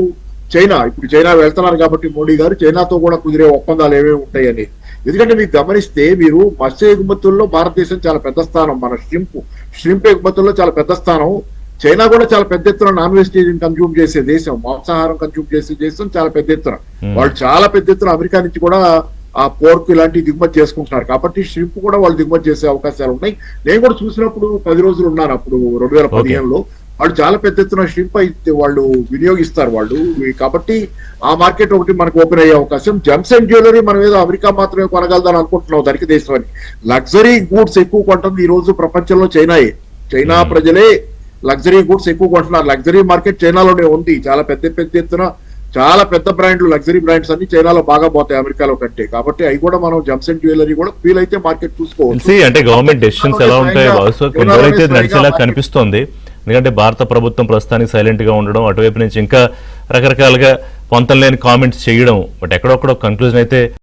ఇప్పుడు చైనా వెళ్తున్నారు కాబట్టి మోడీ గారు చైనాతో కూడా కుదిరే ఒప్పందాలు ఏమేమి ఉంటాయని. ఎందుకంటే మీకు గమనిస్తే మీరు మత్స్య ఎగుమతుల్లో భారతదేశం చాలా పెద్ద స్థానం, మన ష్రింప్ ఎగుమతుల్లో చాలా పెద్ద స్థానం. చైనా కూడా చాలా పెద్ద ఎత్తున నాన్ వెజిటేరియన్ కన్జ్యూమ్ చేసే దేశం, మాంసాహారం కన్జ్యూమ్ చేసే దేశం చాలా పెద్ద ఎత్తున. వాళ్ళు చాలా పెద్ద ఎత్తున అమెరికా నుంచి కూడా ఆ పోర్క్ ఇలాంటివి దిగుమతి చేసుకుంటున్నారు కాబట్టి షింప్ కూడా వాళ్ళు దిగుమతి చేసే అవకాశాలు ఉన్నాయి. నేను కూడా చూసినప్పుడు 10 రోజులు ఉన్నాను అప్పుడు 2015లో. వాళ్ళు చాలా పెద్ద ఎత్తున షింప్ అయితే వాళ్ళు వినియోగిస్తారు వాళ్ళు. కాబట్టి ఆ మార్కెట్ ఒకటి మనకు ఓపెన్ అయ్యే అవకాశం. జెమ్స్ అండ్ జ్యువెలరీ మనం ఏదో అమెరికా మాత్రమే కొనగలదని అనుకుంటున్నాం, దానికి దేశం అని. లగ్జరీ గూడ్స్ ఎక్కువ కొంటుంది ఈ రోజు ప్రపంచంలో చైనా ప్రజలే లగ్జరీ గూడ్స్ ఎక్కువ కొంటున్నారు. లగ్జరీ మార్కెట్ చైనాలోనే ఉంది. చాలా పెద్ద ఎత్తున చాలా పెద్ద బ్రాండ్లు, లగ్జరీ బ్రాండ్స్ అన్ని చైనాలో బాగా పోతాయి అమెరికాలో కంటే. కాబట్టి అవి కూడా మనం జెమ్స్ అండ్ జ్యువెలరీ కూడా ఫీల్ అయితే మార్కెట్ చూసుకోవచ్చు. అంటే గవర్నమెంట్ డెసిషన్స్ ఎలా ఉంటాయో కొన్ని రోజులైతే నడిచేలా కనిపిస్తోంది. ఎందుకంటే భారత ప్రభుత్వం ప్రస్తుతానికి సైలెంట్ గా ఉండడం, అటువైపు నుంచి ఇంకా రకరకాలుగా పొంతలేని కామెంట్స్ చేయడం, బట్ ఎక్కడొక్కడ కన్క్లూజన్ అయితే